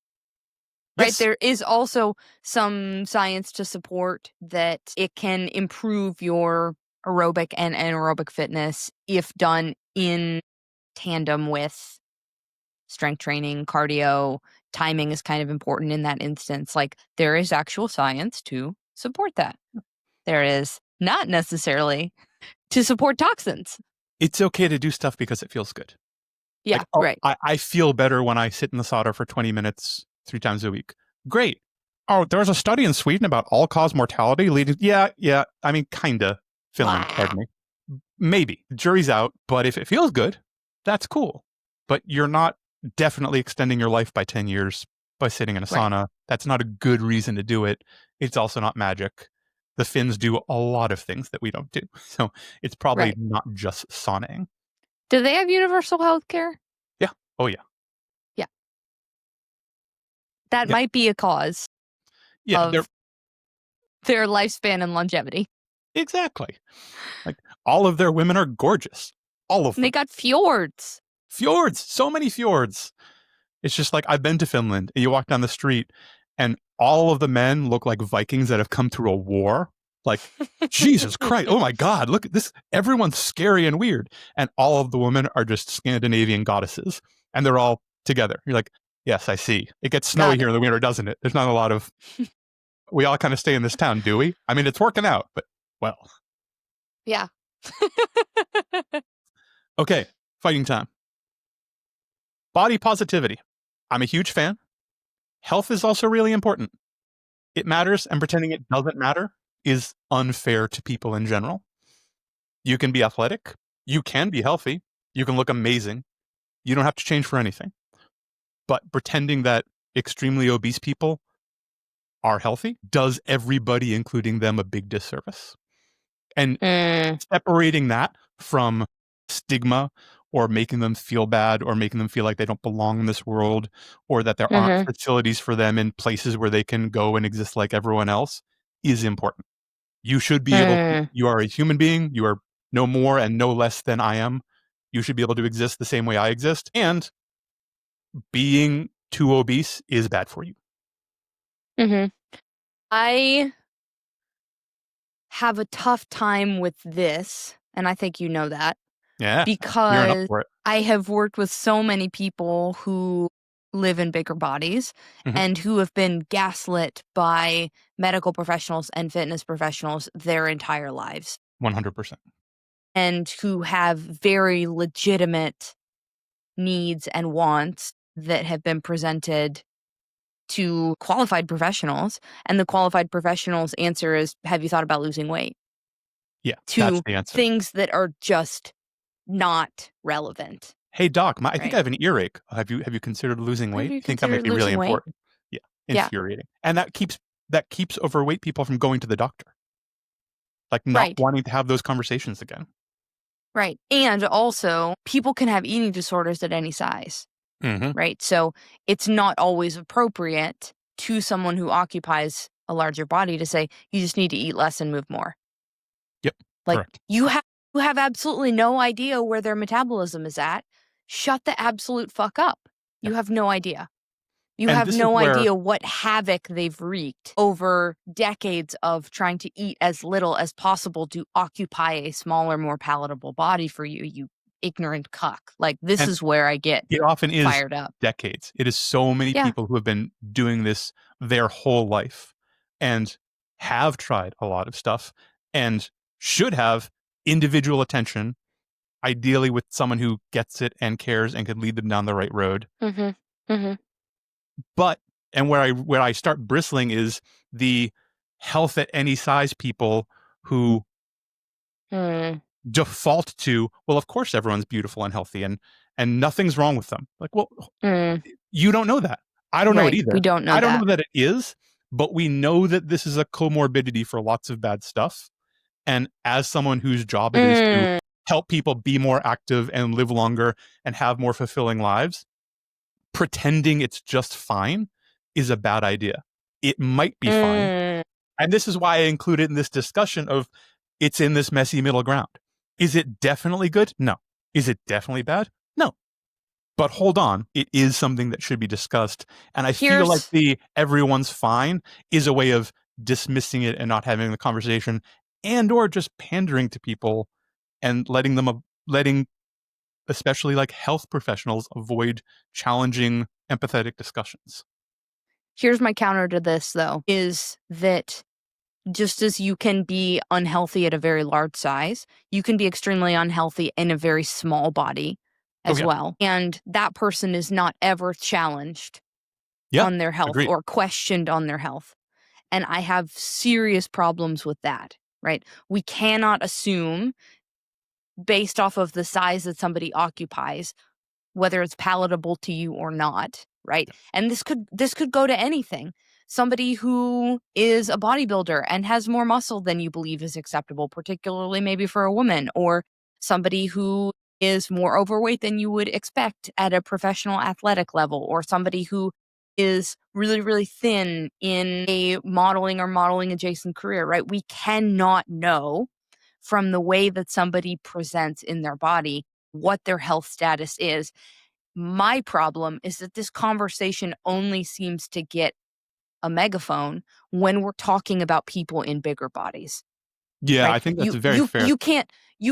Right? Yes. There is also some science to support that it can improve your aerobic and anaerobic fitness if done in tandem with strength training, cardio. Timing is kind of important in that instance. Like, there is actual science to support that. There is not necessarily to support toxins. It's okay to do stuff because it feels good. Yeah, like, I feel better when I sit in the sauna for 20 minutes 3 times a week. Great. Oh, there was a study in Sweden about all-cause mortality leading... Yeah. I mean, kinda. Finland, pardon me. Maybe. The jury's out, but if it feels good, that's cool. But you're not definitely extending your life by 10 years by sitting in a sauna. That's not a good reason to do it. It's also not magic. The Finns do a lot of things that we don't do. So it's probably not just sauning. Do they have universal health care? Yeah. Oh, yeah. Yeah. That might be a cause of their lifespan and longevity. Exactly. Like, all of their women are gorgeous. All of them. And they got fjords. Fjords. So many fjords. It's just like, I've been to Finland, and you walk down the street, and all of the men look like Vikings that have come through a war. Like, Jesus Christ. Oh my God. Look at this. Everyone's scary and weird. And all of the women are just Scandinavian goddesses. And they're all together. You're like, yes, I see. It gets snowy here in the winter, doesn't it? There's not a lot of... We all kind of stay in this town, do we? I mean, it's working out, but, well. Yeah. Okay. Fighting time. Body positivity. I'm a huge fan. Health is also really important. It matters, and pretending it doesn't matter is unfair to people in general. You can be athletic. You can be healthy. You can look amazing. You don't have to change for anything. But pretending that extremely obese people are healthy does everybody, including them, a big disservice. And separating that from stigma or making them feel bad or making them feel like they don't belong in this world or that there aren't facilities for them in places where they can go and exist like everyone else is important. You should be able to, you are a human being. You are no more and no less than I am. You should be able to exist the same way I exist. And being too obese is bad for you. I have a tough time with this, and I think you know that. Yeah. Gearing up Because for it. I have worked with so many people who live in bigger bodies and who have been gaslit by medical professionals and fitness professionals their entire lives. 100%. And who have very legitimate needs and wants that have been presented to qualified professionals. And the qualified professionals' answer is, have you thought about losing weight? Yeah, that's To the answer. things that are just not relevant. Hey doc, I think I have an earache. Have you considered losing weight? I think that might be really important. Yeah, infuriating. And that keeps overweight people from going to the doctor. Like not wanting to have those conversations again. Right. And also, people can have eating disorders at any size. Right? So it's not always appropriate to someone who occupies a larger body to say, you just need to eat less and move more. Yep. Like correct. you have absolutely no idea where their metabolism is at. Shut the absolute fuck up. You have no idea. You And have this is no where- idea what havoc they've wreaked over decades of trying to eat as little as possible to occupy a smaller, more palatable body for you, you ignorant cuck. Like, this And is where I get it often is fired up. decades. It is so many people who have been doing this their whole life and have tried a lot of stuff and should have individual attention, ideally with someone who gets it and cares and can lead them down the right road. But, and where I start bristling is the health at any size people who default to, well, of course everyone's beautiful and healthy and nothing's wrong with them. Like, well, you don't know that. I don't know it either. We don't know I don't know that it is, but we know that this is a comorbidity for lots of bad stuff. And as someone whose job it is to help people be more active and live longer and have more fulfilling lives, pretending it's just fine is a bad idea. It might be fine. And this is why I include it in this discussion of it's in this messy middle ground. Is it definitely good? No. Is it definitely bad? No. But hold on, it is something that should be discussed. And I feel like the everyone's fine is a way of dismissing it and not having the conversation and or just pandering to people and letting especially like health professionals avoid challenging empathetic discussions. Here's my counter to this, though, is that just as you can be unhealthy at a very large size, you can be extremely unhealthy in a very small body as well. And that person is not ever challenged on their health or questioned on their health. And I have serious problems with that, right? We cannot assume, based off of the size that somebody occupies, whether it's palatable to you or not, right? And this could go to anything. Somebody who is a bodybuilder and has more muscle than you believe is acceptable, particularly maybe for a woman, or somebody who is more overweight than you would expect at a professional athletic level, or somebody who is really, really thin in a modeling or modeling adjacent career, right? We cannot know from the way that somebody presents in their body what their health status is. My problem is that this conversation only seems to get a megaphone when we're talking about people in bigger bodies. Yeah, right? I think that's very fair. You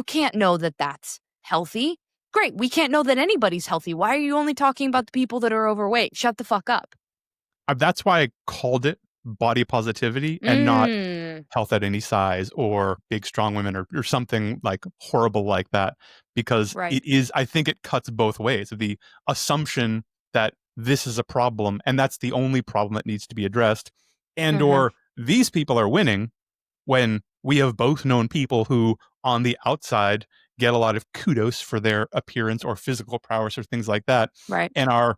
can't know that that's healthy. Great, we can't know that anybody's healthy. Why are you only talking about the people that are overweight? Shut the fuck up. That's why I called it body positivity and not health at any size or big strong women or something like horrible like that, because it is, I think it cuts both ways. The assumption that this is a problem and that's the only problem that needs to be addressed, and or these people are winning, when we have both known people who on the outside get a lot of kudos for their appearance or physical prowess or things like that, and are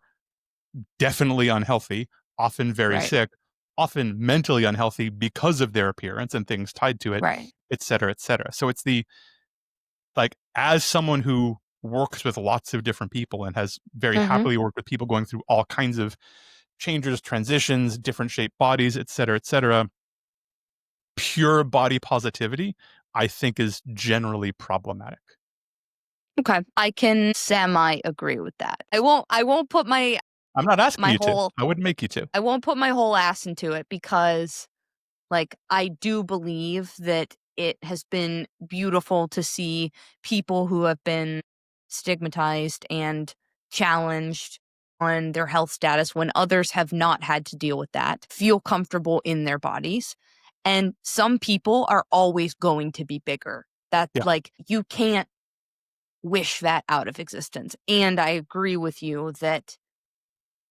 definitely unhealthy, often very sick, often mentally unhealthy because of their appearance and things tied to it, et cetera, et cetera. So it's like, as someone who works with lots of different people and has very happily worked with people going through all kinds of changes, transitions, different shaped bodies, et cetera, pure body positivity, I think is generally problematic. Okay. I can semi agree with that. I won't put my I'm not asking you whole to. I wouldn't make you to. I won't put my whole ass into it because like I do believe that it has been beautiful to see people who have been stigmatized and challenged on their health status when others have not had to deal with that, feel comfortable in their bodies. And some people are always going to be bigger. That Yeah. like you can't wish that out of existence. And I agree with you that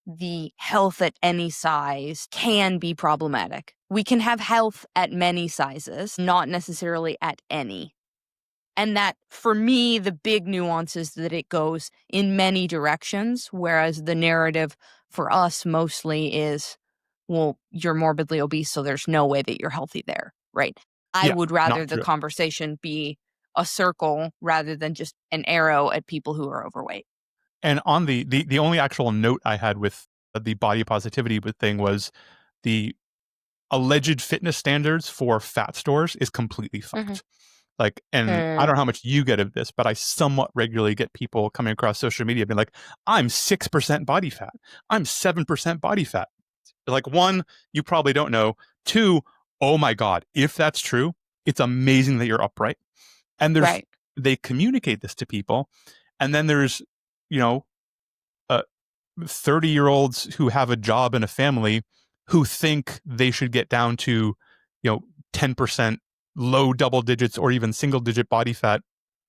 the health at any size can be problematic. We can have health at many sizes, not necessarily at any. And that, for me, the big nuance is that it goes in many directions, whereas the narrative for us mostly is, well, you're morbidly obese, so there's no way that you're healthy there, right? I Yeah, would rather not the true. conversation be a circle rather than just an arrow at people who are overweight. And on the only actual note I had with the body positivity thing was the alleged fitness standards for fat stores is completely fucked. Like, and I don't know how much you get of this, but I somewhat regularly get people coming across social media being like, I'm 6% body fat. I'm 7% body fat. Like, one, you probably don't know. Two, oh my God, if that's true, it's amazing that you're upright. And Right. they communicate this to people. And then there's, you know, 30-year-olds who have a job and a family who think they should get down to, 10%, low double digits, or even single digit body fat,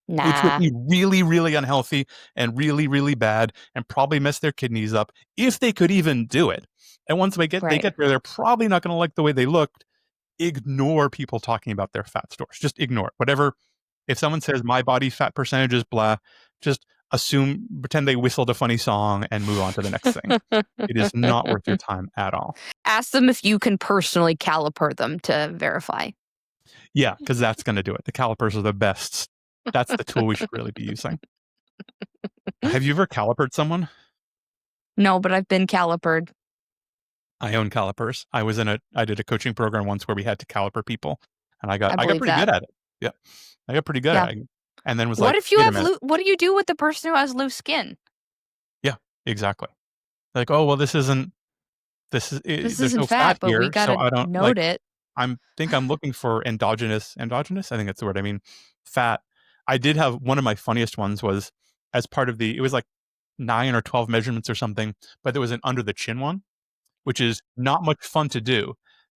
which would Nah. be really, really unhealthy and really, really bad and probably mess their kidneys up if they could even do it. And once they get there, they're probably not going to like the way they looked. Ignore people talking about their fat stores. Just ignore it. Whatever. If someone says my body fat percentage is blah, just pretend they whistled a funny song and move on to the next thing. It is not worth your time at all. Ask them if you can personally caliper them to verify. Yeah, because that's going to do it. The calipers are the best. That's the tool we should really be using. Have you ever calipered someone? No, but I've been calipered. I own calipers. I did a coaching program once where we had to caliper people, and I got believe pretty that. good at it. Yeah, I got pretty good Yeah. at it. And then was What like, if you wait a have minute. what do you do with the person who has loose skin? Yeah, exactly. Like, oh well, there's isn't no fat, fat but we here, so gotta I don't note it. I'm looking for endogenous. I think that's the word. I mean, fat. I did have one of my funniest ones was as part of it was like 9 or 12 measurements or something, but there was an under the chin one, which is not much fun to do.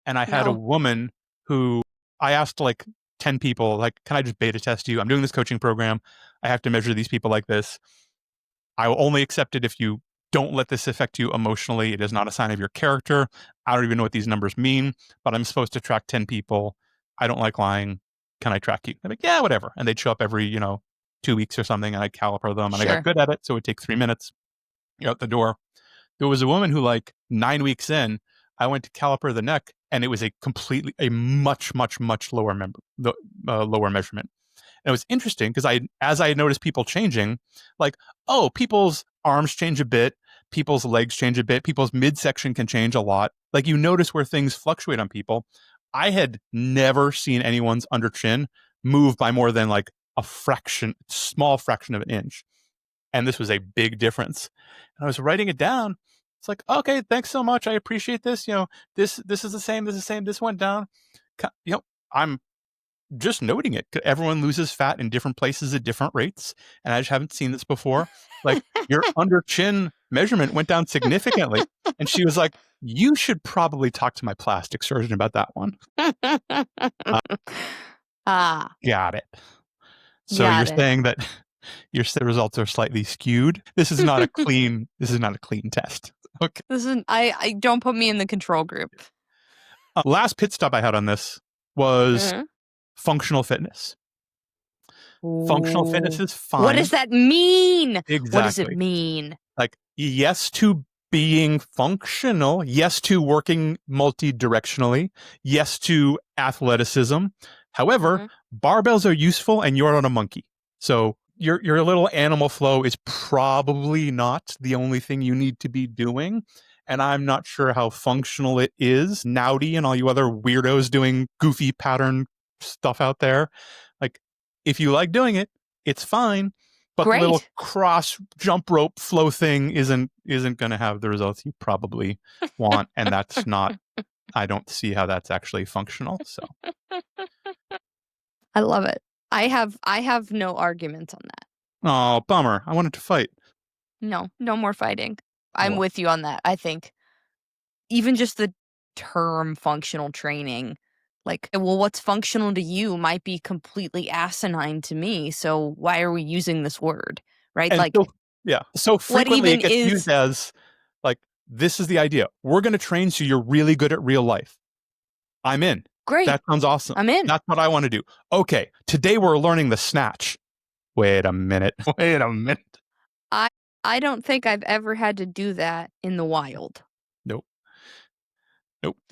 And I had a No. woman who I asked like 10 people, like, can I just beta test you? I'm doing this coaching program. I have to measure these people like this. I will only accept it if you don't let this affect you emotionally. It is not a sign of your character. I don't even know what these numbers mean, but I'm supposed to track 10 people. I don't like lying. Can I track you? I'm like, yeah, whatever. And they'd show up every, 2 weeks or something, and I'd caliper them, and I got good at it. So it would take 3 minutes. You're out the door. There was a woman who, like 9 weeks in, I went to caliper the neck, and it was a much, much, much lower lower measurement. And it was interesting because as I noticed people changing, like, oh, people's arms change a bit, people's legs change a bit, people's midsection can change a lot. Like, you notice where things fluctuate on people. I had never seen anyone's under chin move by more than like small fraction of an inch. And this was a big difference. And I was writing it down. It's like, okay, thanks so much. I appreciate this. This is the same. This is the same. This went down. I'm just noting it. Everyone loses fat in different places at different rates. And I just haven't seen this before. Like, your under chin measurement went down significantly. And she was like, you should probably talk to my plastic surgeon about that one. Got it. So you're saying that your results are slightly skewed. This is not a clean test. Okay. I don't put me in the control group. Last pit stop I had on this was functional fitness. Functional fitness is fine. What does that mean? Exactly. What does it mean? Like, yes to being functional, yes to working multi-directionally, yes to athleticism. However, barbells are useful and you're not a monkey. So your little animal flow is probably not the only thing you need to be doing. and I'm not sure how functional it is. Nowdy and all you other weirdos doing goofy pattern stuff out there. Like, if you like doing it, it's fine. But the little cross jump rope flow thing isn't going to have the results you probably want, and that's not. I don't see how that's actually functional. So, I love it. I have no arguments on that. Oh, bummer! I wanted to fight. No more fighting. I'm with you on that. I think even just the term functional training, like, well, what's functional to you might be completely asinine to me. So why are we using this word? Right? And like, so frequently it gets used as like, this is the idea. We're going to train so you're really good at real life. I'm in. Great. That sounds awesome. I'm in. That's what I want to do. Okay, today we're learning the snatch. Wait a minute. I don't think I've ever had to do that in the wild. Nope.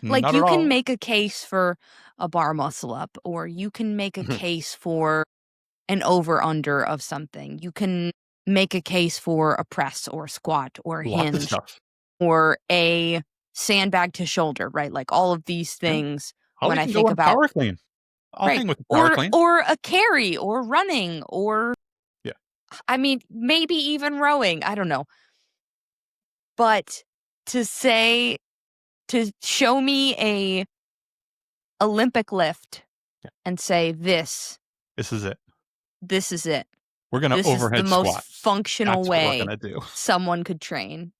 Like, not you at can all. make a case for a bar muscle up, or you can make a case for an over under of something. You can make a case for a press or a squat or a Lots of hinge stuff. or a sandbag to shoulder, right? Like, all of these things when I think about power clean. I'll hang with the power clean. or a carry or running or Yeah. I mean, maybe even rowing. I don't know. But to show me a Olympic lift and say this is it. This is it. We're going to overhead this is the squat. most functional That's way what we're gonna do. someone could train.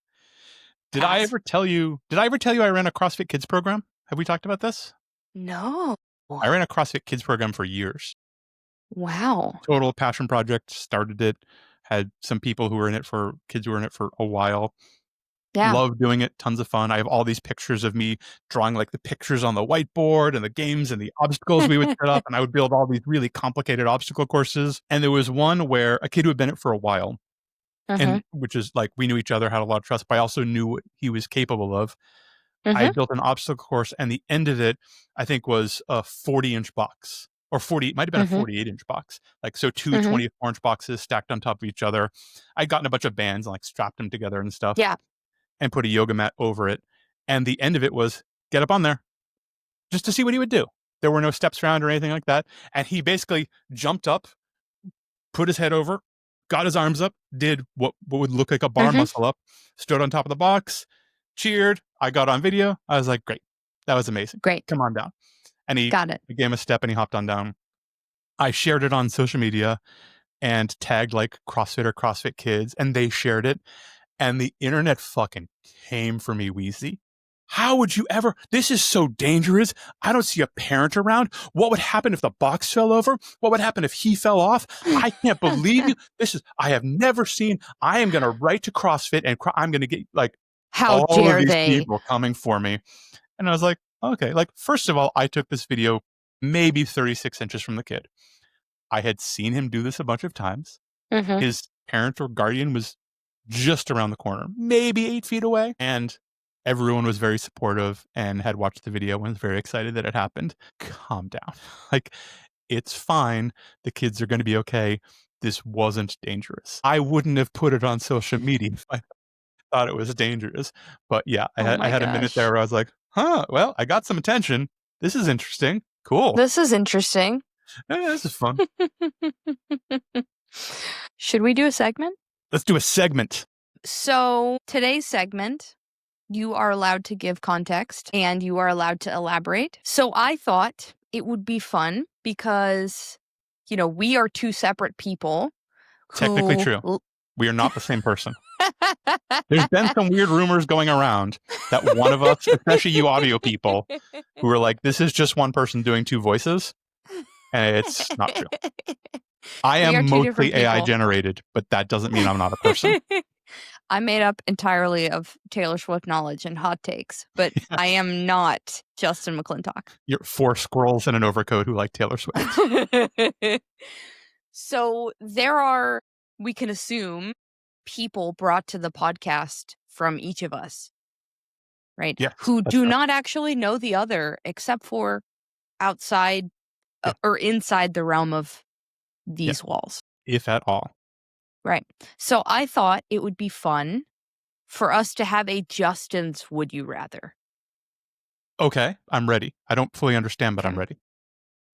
Did I ever tell you I ran a CrossFit Kids program? Have we talked about this? No. I ran a CrossFit Kids program for years. Wow. Total passion project. Started it. Had some people who were in it for kids who were in it for a while. Yeah. Love doing it. Tons of fun. I have all these pictures of me drawing like the pictures on the whiteboard and the games and the obstacles we would set up. And I would build all these really complicated obstacle courses. And there was one where a kid who had been in it for a while, and which is like, we knew each other, had a lot of trust, but I also knew what he was capable of. I had built an obstacle course, and the end of it, I think, was a 40-inch box. Or 40, it might have been a 48-inch box. Like, so two 24-inch boxes stacked on top of each other. I'd gotten a bunch of bands and like strapped them together and stuff. Yeah. And put a yoga mat over it. And the end of it was, get up on there, just to see what he would do. There were no steps around or anything like that. And he basically jumped up, put his head over, got his arms up, did what would look like a bar muscle up, stood on top of the box, cheered. I got on video. I was like, great. That was amazing. Great. Come on down. And he got it. I gave him a step and he hopped on down. I shared it on social media and tagged like CrossFit or CrossFit Kids, and they shared it. And the internet fucking came for me, Weezy. How would you ever? This is so dangerous. I don't see a parent around. What would happen if the box fell over? What would happen if he fell off? I can't believe you. I have never seen. I am going to write to CrossFit and I'm going to get like how all dare of these they people coming for me. And I was like, okay, like, first of all, I took this video maybe 36 inches from the kid. I had seen him do this a bunch of times. His parent or guardian was just around the corner, maybe 8 feet away. And everyone was very supportive and had watched the video and was very excited that it happened. Calm down. Like, it's fine. The kids are going to be okay. This wasn't dangerous. I wouldn't have put it on social media if I thought it was dangerous. But yeah, I had a minute there where I was like, well, I got some attention. This is interesting. Cool. This is interesting. Yeah, this is fun. Should we do a segment? Let's do a segment. So today's segment, you are allowed to give context and you are allowed to elaborate. So I thought it would be fun because, we are two separate people. Technically true. We are not the same person. There's been some weird rumors going around that one of us, especially you audio people, who are like, this is just one person doing two voices. And it's not true. I am mostly AI generated, but that doesn't mean I'm not a person. I'm made up entirely of Taylor Swift knowledge and hot takes, but I am not Justin McClintock. You're 4 squirrels in an overcoat who like Taylor Swift. So we can assume, people brought to the podcast from each of us, right? Yeah, who do not actually know the other except for outside or inside the realm of these walls. If at all. Right. So I thought it would be fun for us to have a Justin's Would You Rather. Okay, I'm ready. I don't fully understand, but I'm ready.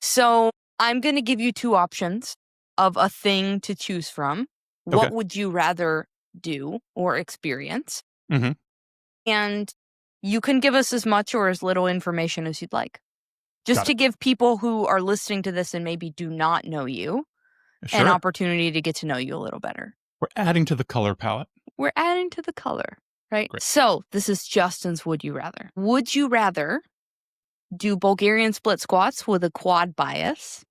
So I'm going to give you two options of a thing to choose from. What Okay. would you rather do or experience? Mm-hmm. And you can give us as much or as little information as you'd like. Just to give people who are listening to this and maybe do not know you an opportunity to get to know you a little better. We're adding to the color palette. We're adding to the color, right? Great. So this is Justin's Would You Rather. Would you rather do Bulgarian split squats with a quad bias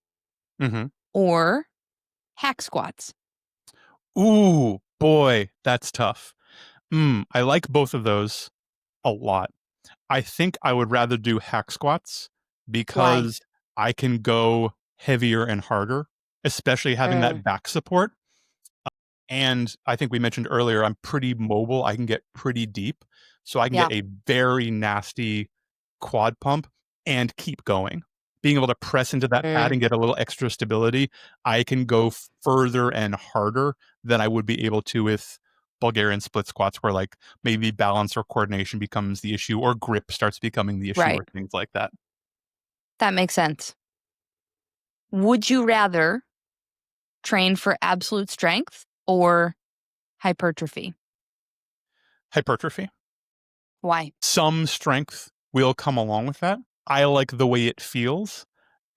or hack squats? Ooh, boy, that's tough. I like both of those a lot. I think I would rather do hack squats because I can go heavier and harder, especially having that back support. And I think we mentioned earlier, I'm pretty mobile. I can get pretty deep. So I can get a very nasty quad pump and keep going. Being able to press into that pad and get a little extra stability, I can go further and harder than I would be able to with Bulgarian split squats, where like maybe balance or coordination becomes the issue, or grip starts becoming the issue, or things like that. That makes sense. Would you rather train for absolute strength or hypertrophy? Hypertrophy. Why? Some strength will come along with that. I like the way it feels.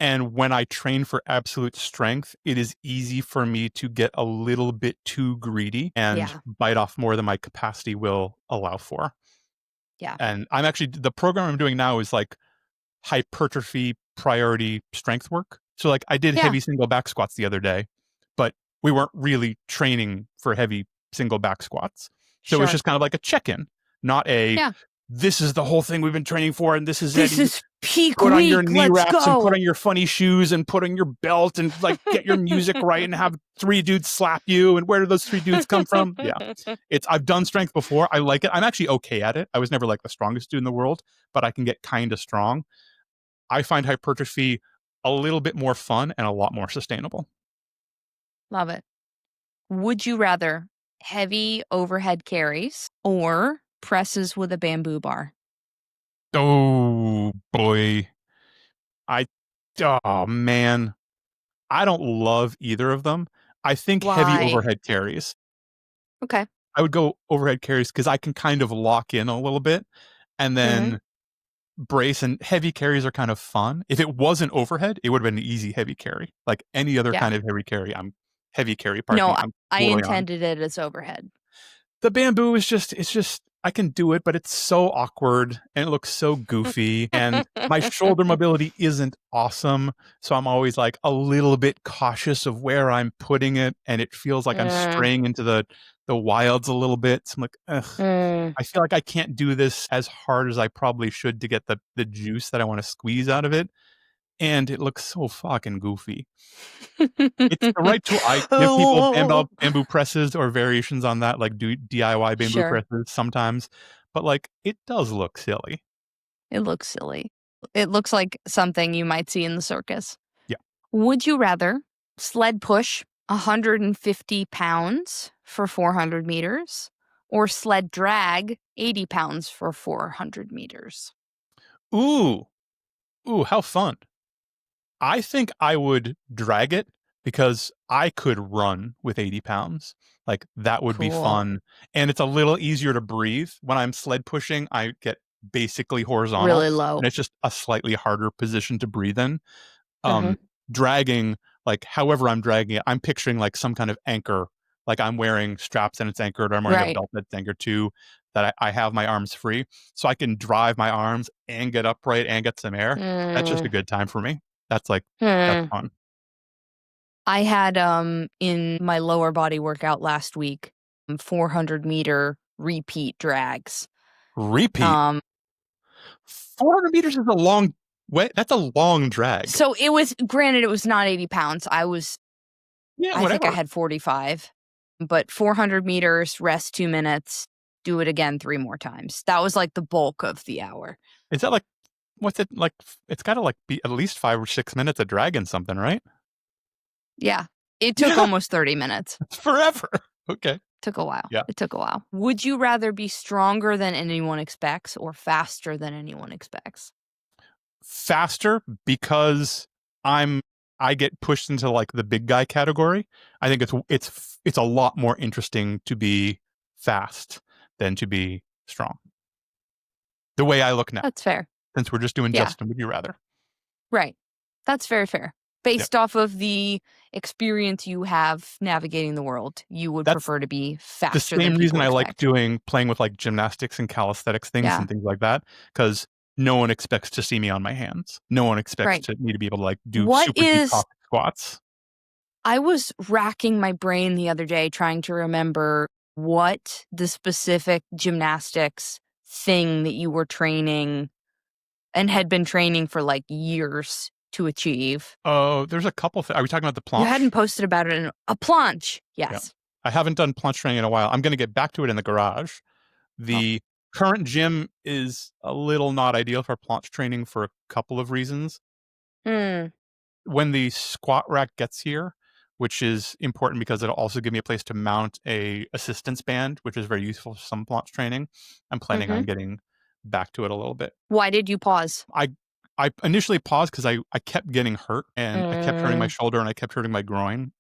And when I train for absolute strength, it is easy for me to get a little bit too greedy and bite off more than my capacity will allow for. Yeah. And I'm actually, the program I'm doing now is like hypertrophy priority strength work. So like I did heavy single back squats the other day, but we weren't really training for heavy single back squats. So it was just kind of like a check-in, not a this is the whole thing we've been training for, and this is peak put week. On your knee Let's wraps go. and put on your funny shoes and put on your belt and like get your music right and have 3 dudes slap you. And where do those 3 dudes come from? Yeah, I've done strength before. I like it. I'm actually okay at it. I was never like the strongest dude in the world, but I can get kind of strong. I find hypertrophy a little bit more fun and a lot more sustainable. Love it. Would you rather heavy overhead carries or presses with a bamboo bar? Oh boy. Oh man. I don't love either of them. I think heavy overhead carries. Okay. I would go overhead carries because I can kind of lock in a little bit and then brace, and heavy carries are kind of fun. If it wasn't overhead, it would have been an easy heavy carry. Like any other kind of heavy carry, I'm No, I'm I totally intended it as overhead. The bamboo is just I can do it, but it's so awkward and it looks so goofy and my shoulder mobility isn't awesome. So I'm always like a little bit cautious of where I'm putting it, and it feels like I'm straying into the wilds a little bit. So I'm like, ugh. I feel like I can't do this as hard as I probably should to get the juice that I want to squeeze out of it. And it looks so fucking goofy. It's the right tool. I give people bamboo presses or variations on that, like do DIY bamboo presses sometimes, but like it does look silly. It looks silly. It looks like something you might see in the circus. Yeah. Would you rather sled push 150 pounds for 400 meters or sled drag 80 pounds for 400 meters? Ooh, how fun. I think I would drag it because I could run with 80 pounds. Like that would be fun. And it's a little easier to breathe. When I'm sled pushing, I get basically horizontal. Really low. And it's just a slightly harder position to breathe in. Dragging, like however I'm dragging it, I'm picturing like some kind of anchor. Like I'm wearing straps and it's anchored, or I'm wearing a belt that's anchored too, that I have my arms free. So I can drive my arms and get upright and get some air. That's just a good time for me. That's like, that's fun. I had in my lower body workout last week, 400 meter repeat drags. Repeat? 400 meters is a long way. That's a long drag. So it was, granted, it was not 80 pounds. I think I had 45, but 400 meters, rest 2 minutes, do it again 3 more times. That was like the bulk of the hour. Is that like, what's it like? It's got to like be at least 5 or 6 minutes of dragging something, right? Yeah. It took almost 30 minutes. It's forever. Okay. Took a while. Yeah. It took a while. Would you rather be stronger than anyone expects or faster than anyone expects? Faster, because I get pushed into like the big guy category. I think it's a lot more interesting to be fast than to be strong. The way I look now, That's fair. since we're just doing Yeah. Justin, would you rather? Right. That's very fair. Based off of the experience you have navigating the world, you would That's prefer to be the faster than same reason people I like expect. playing with like gymnastics and calisthenics things Yeah. and things like that, because no one expects to see me on my hands. No one expects Right. me to be able to like do What super deep is Cossack squats. I was racking my brain the other day trying to remember what the specific gymnastics thing that you were training and had been training for like years to achieve. Oh, there's a couple. Are we talking about the You planche? hadn't posted about it in a planche. Yeah. Yes. I haven't done planche training in a while. I'm going to get back to it in the garage. The current gym is a little not ideal for planche training for a couple of reasons. Hmm. When the squat rack gets here, which is important because it'll also give me a place to mount a assistance band, which is very useful for some planche training. I'm planning on getting back to it a little bit. Why did you pause? I initially paused because I kept getting hurt and I kept hurting my shoulder and I kept hurting my groin.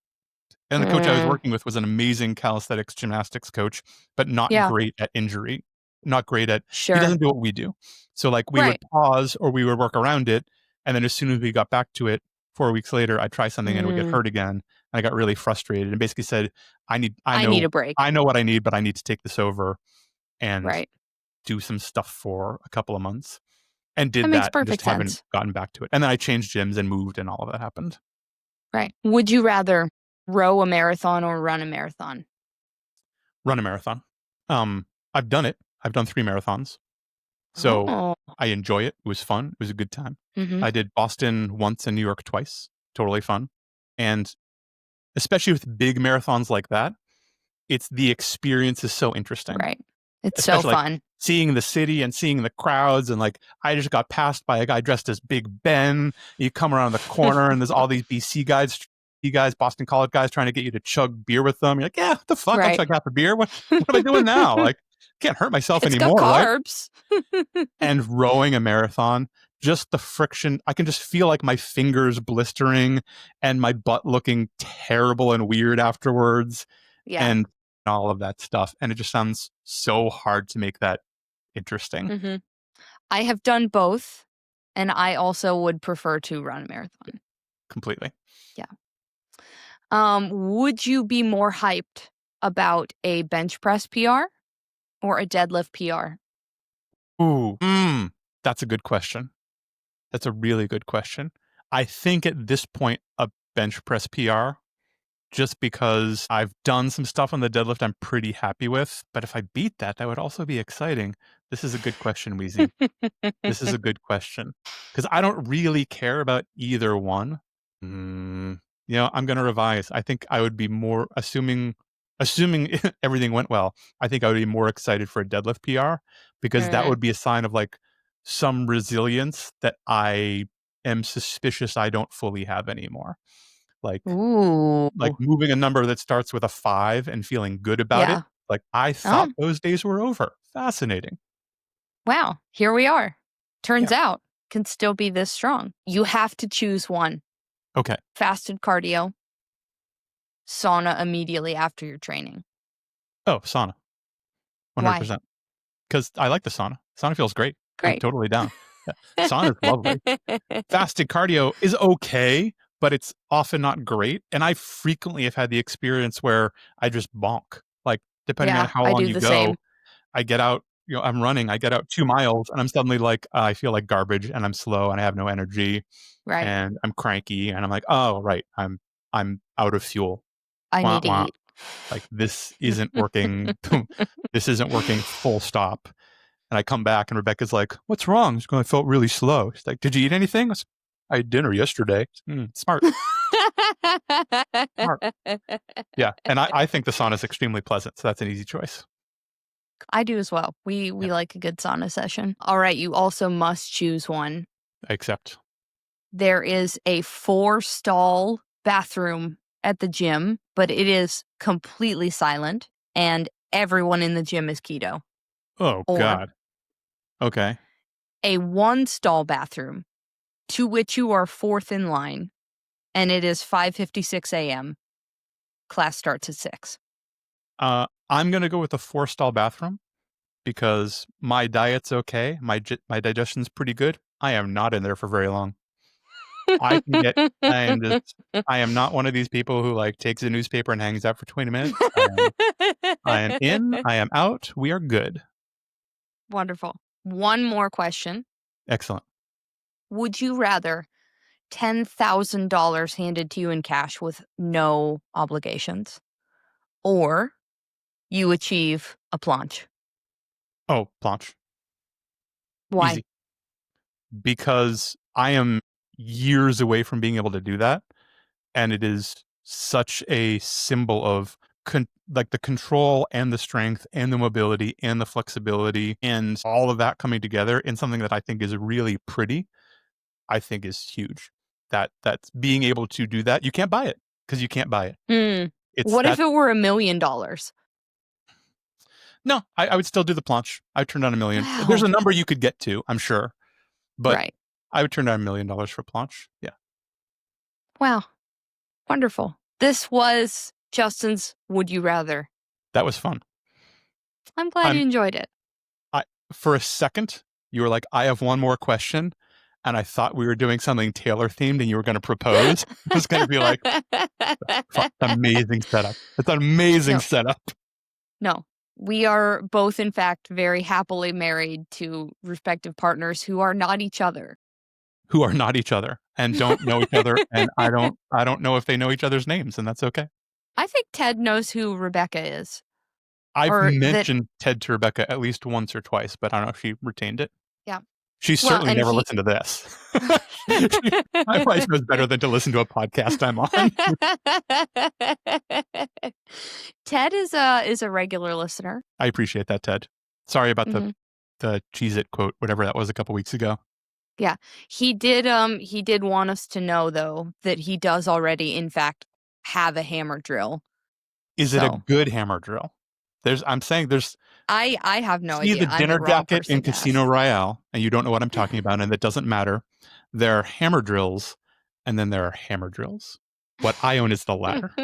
And the coach I was working with was an amazing calisthenics gymnastics coach, but not Yeah. great at injury. Not great at he Sure. doesn't do what we do. So like we would Right. pause or we would work around it, and then as soon as we got back to it 4 weeks later, I'd try something and it would get hurt again. And I got really frustrated and basically said, I need know a break. I know what I need, but I need to take this over and Right. do some stuff for a couple of months. And That did makes that and just perfect haven't sense. gotten back to it. And then I changed gyms and moved and all of that happened. Right. Would you rather row a marathon or run a marathon? Run a marathon. I've done it. I've done 3 marathons. So Oh. I enjoy it. It was fun. It was a good time. Mhm. I did Boston once and New York twice. Totally fun. And especially with big marathons like that, it's the experience is so interesting. Right. It's so Especially like fun. seeing the city and seeing the crowds, and like I just got passed by a guy dressed as Big Ben. You come around the corner and there's all these BC guys, Boston College guys trying to get you to chug beer with them. You're like, yeah, what the fuck? I'll Right. chug half a beer. What am I doing now? Like, can't hurt myself It's anymore, got right? carbs. And rowing a marathon, just the friction, I can just feel like my fingers blistering and my butt looking terrible and weird afterwards. Yeah. And all of that stuff. And it just sounds so hard to make that interesting. I have done both, and I also would prefer to run a marathon. Completely. Yeah. Would you be more hyped about a bench press PR or a deadlift PR? Ooh, that's a good question. That's a really good question. I think at this point, a bench press PR, just because I've done some stuff on the deadlift I'm pretty happy with. But if I beat that, that would also be exciting. This is a good question, Weezy. This is a good question. Because I don't really care about either one. I'm going to revise. I think I would be more, assuming everything went well, I think I would be more excited for a deadlift PR, because that would be a sign of like some resilience that I am suspicious I don't fully have anymore. Like moving a number that starts with a 5 and feeling good about it. Like I thought those days were over. Fascinating. Wow, here we are. Turns out can still be this strong. You have to choose one. Okay. Fasted cardio, sauna immediately after your training. Oh, sauna. 100%. Why? Because I like the sauna. Sauna feels great. I'm Great. totally down. Yeah. Sauna's lovely. Fasted cardio is okay, but it's often not great. And I frequently have had the experience where I just bonk. Like, depending on how I long do you the go, same. I get out, I'm running, I get out 2 miles and I'm suddenly like, I feel like garbage and I'm slow and I have no energy. Right. And I'm cranky and I'm like, oh, right. I'm out of fuel. I Wah, need to wah. eat. Like, this isn't working. This isn't working, full stop. And I come back and Rebecca's like, what's wrong? She's going, I felt really slow. She's like, did you eat anything? I had dinner yesterday. Smart. Smart. Yeah. And I think the sauna is extremely pleasant. So that's an easy choice. I do as well. We like a good sauna session. All right. You also must choose one. I accept. There is a 4-stall bathroom at the gym, but it is completely silent. and everyone in the gym is keto. Oh, Or God. Okay. a 1-stall bathroom to which you are fourth in line, and it is 5:56 a.m. Class starts at 6. I'm going to go with the 4-stall bathroom because my diet's okay. My digestion's pretty good. I am not in there for very long. I am not one of these people who like takes a newspaper and hangs out for 20 minutes. I am in, I am out. We are good. Wonderful. One more question. Excellent. Would you rather $10,000 handed to you in cash with no obligations, or you achieve a planche? Oh, planche. Why? Easy. Because I am years away from being able to do that. And it is such a symbol of like the control and the strength and the mobility and the flexibility and all of that coming together in something that I think is really pretty, I think is huge. That's being able to do that. You can't buy it because you can't buy it. What if it were $1 million? No, I would still do the planche. I'd turn down $1 million. Wow. There's a number you could get to, I'm sure. But right. I would turn down $1 million for planche. Yeah. Wow. Wonderful. This was Justin's Would You Rather. That was fun. I'm glad you enjoyed it. For a second, you were like, I have one more question. And I thought we were doing something Taylor themed and you were going to propose. It was going to be like, amazing setup. It's an amazing setup. No, we are both, in fact, very happily married to respective partners who are not each other. Who are not each other and don't know each other. And I don't know if they know each other's names, and that's okay. I think Ted knows who Rebecca is. I've mentioned Ted to Rebecca at least once or twice, but I don't know if she retained it. Yeah. She certainly never listened to this. My wife knows better than to listen to a podcast I'm on. Ted is a regular listener. I appreciate that, Ted. Sorry about the Cheez-It quote, whatever that was a couple weeks ago. Yeah. He did want us to know, though, that he does already, in fact, have a hammer drill. Is it a good hammer drill? I have no idea. See the dinner jacket in Casino Royale, and you don't know what I'm talking about, and it doesn't matter. There are hammer drills, and then there are hammer drills. What I own is the latter.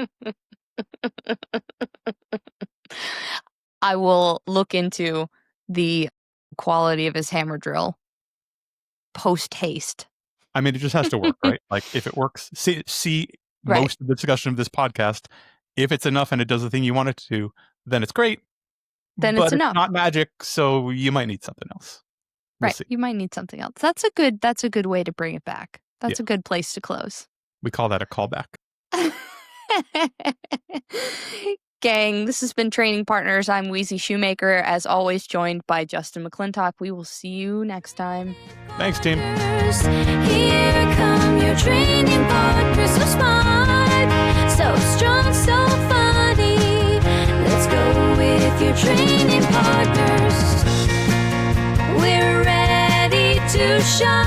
I will look into the quality of his hammer drill post haste. I mean, it just has to work, right? Like, if it works, see right. Most of the discussion of this podcast. If it's enough and it does the thing you want it to do, then it's great. Then it's enough. It's not magic, so you might need something else. We'll see. You might need something else. That's a good way to bring it back. That's a good place to close. We call that a callback. Gang, this has been Training Partners. I'm Weezy Shoemaker, as always joined by Justin McClintock. We will see you next time. Thanks, team. Here come your training partners, so smart, so strong, so funny. Let's go with your training partners. We're ready to shine.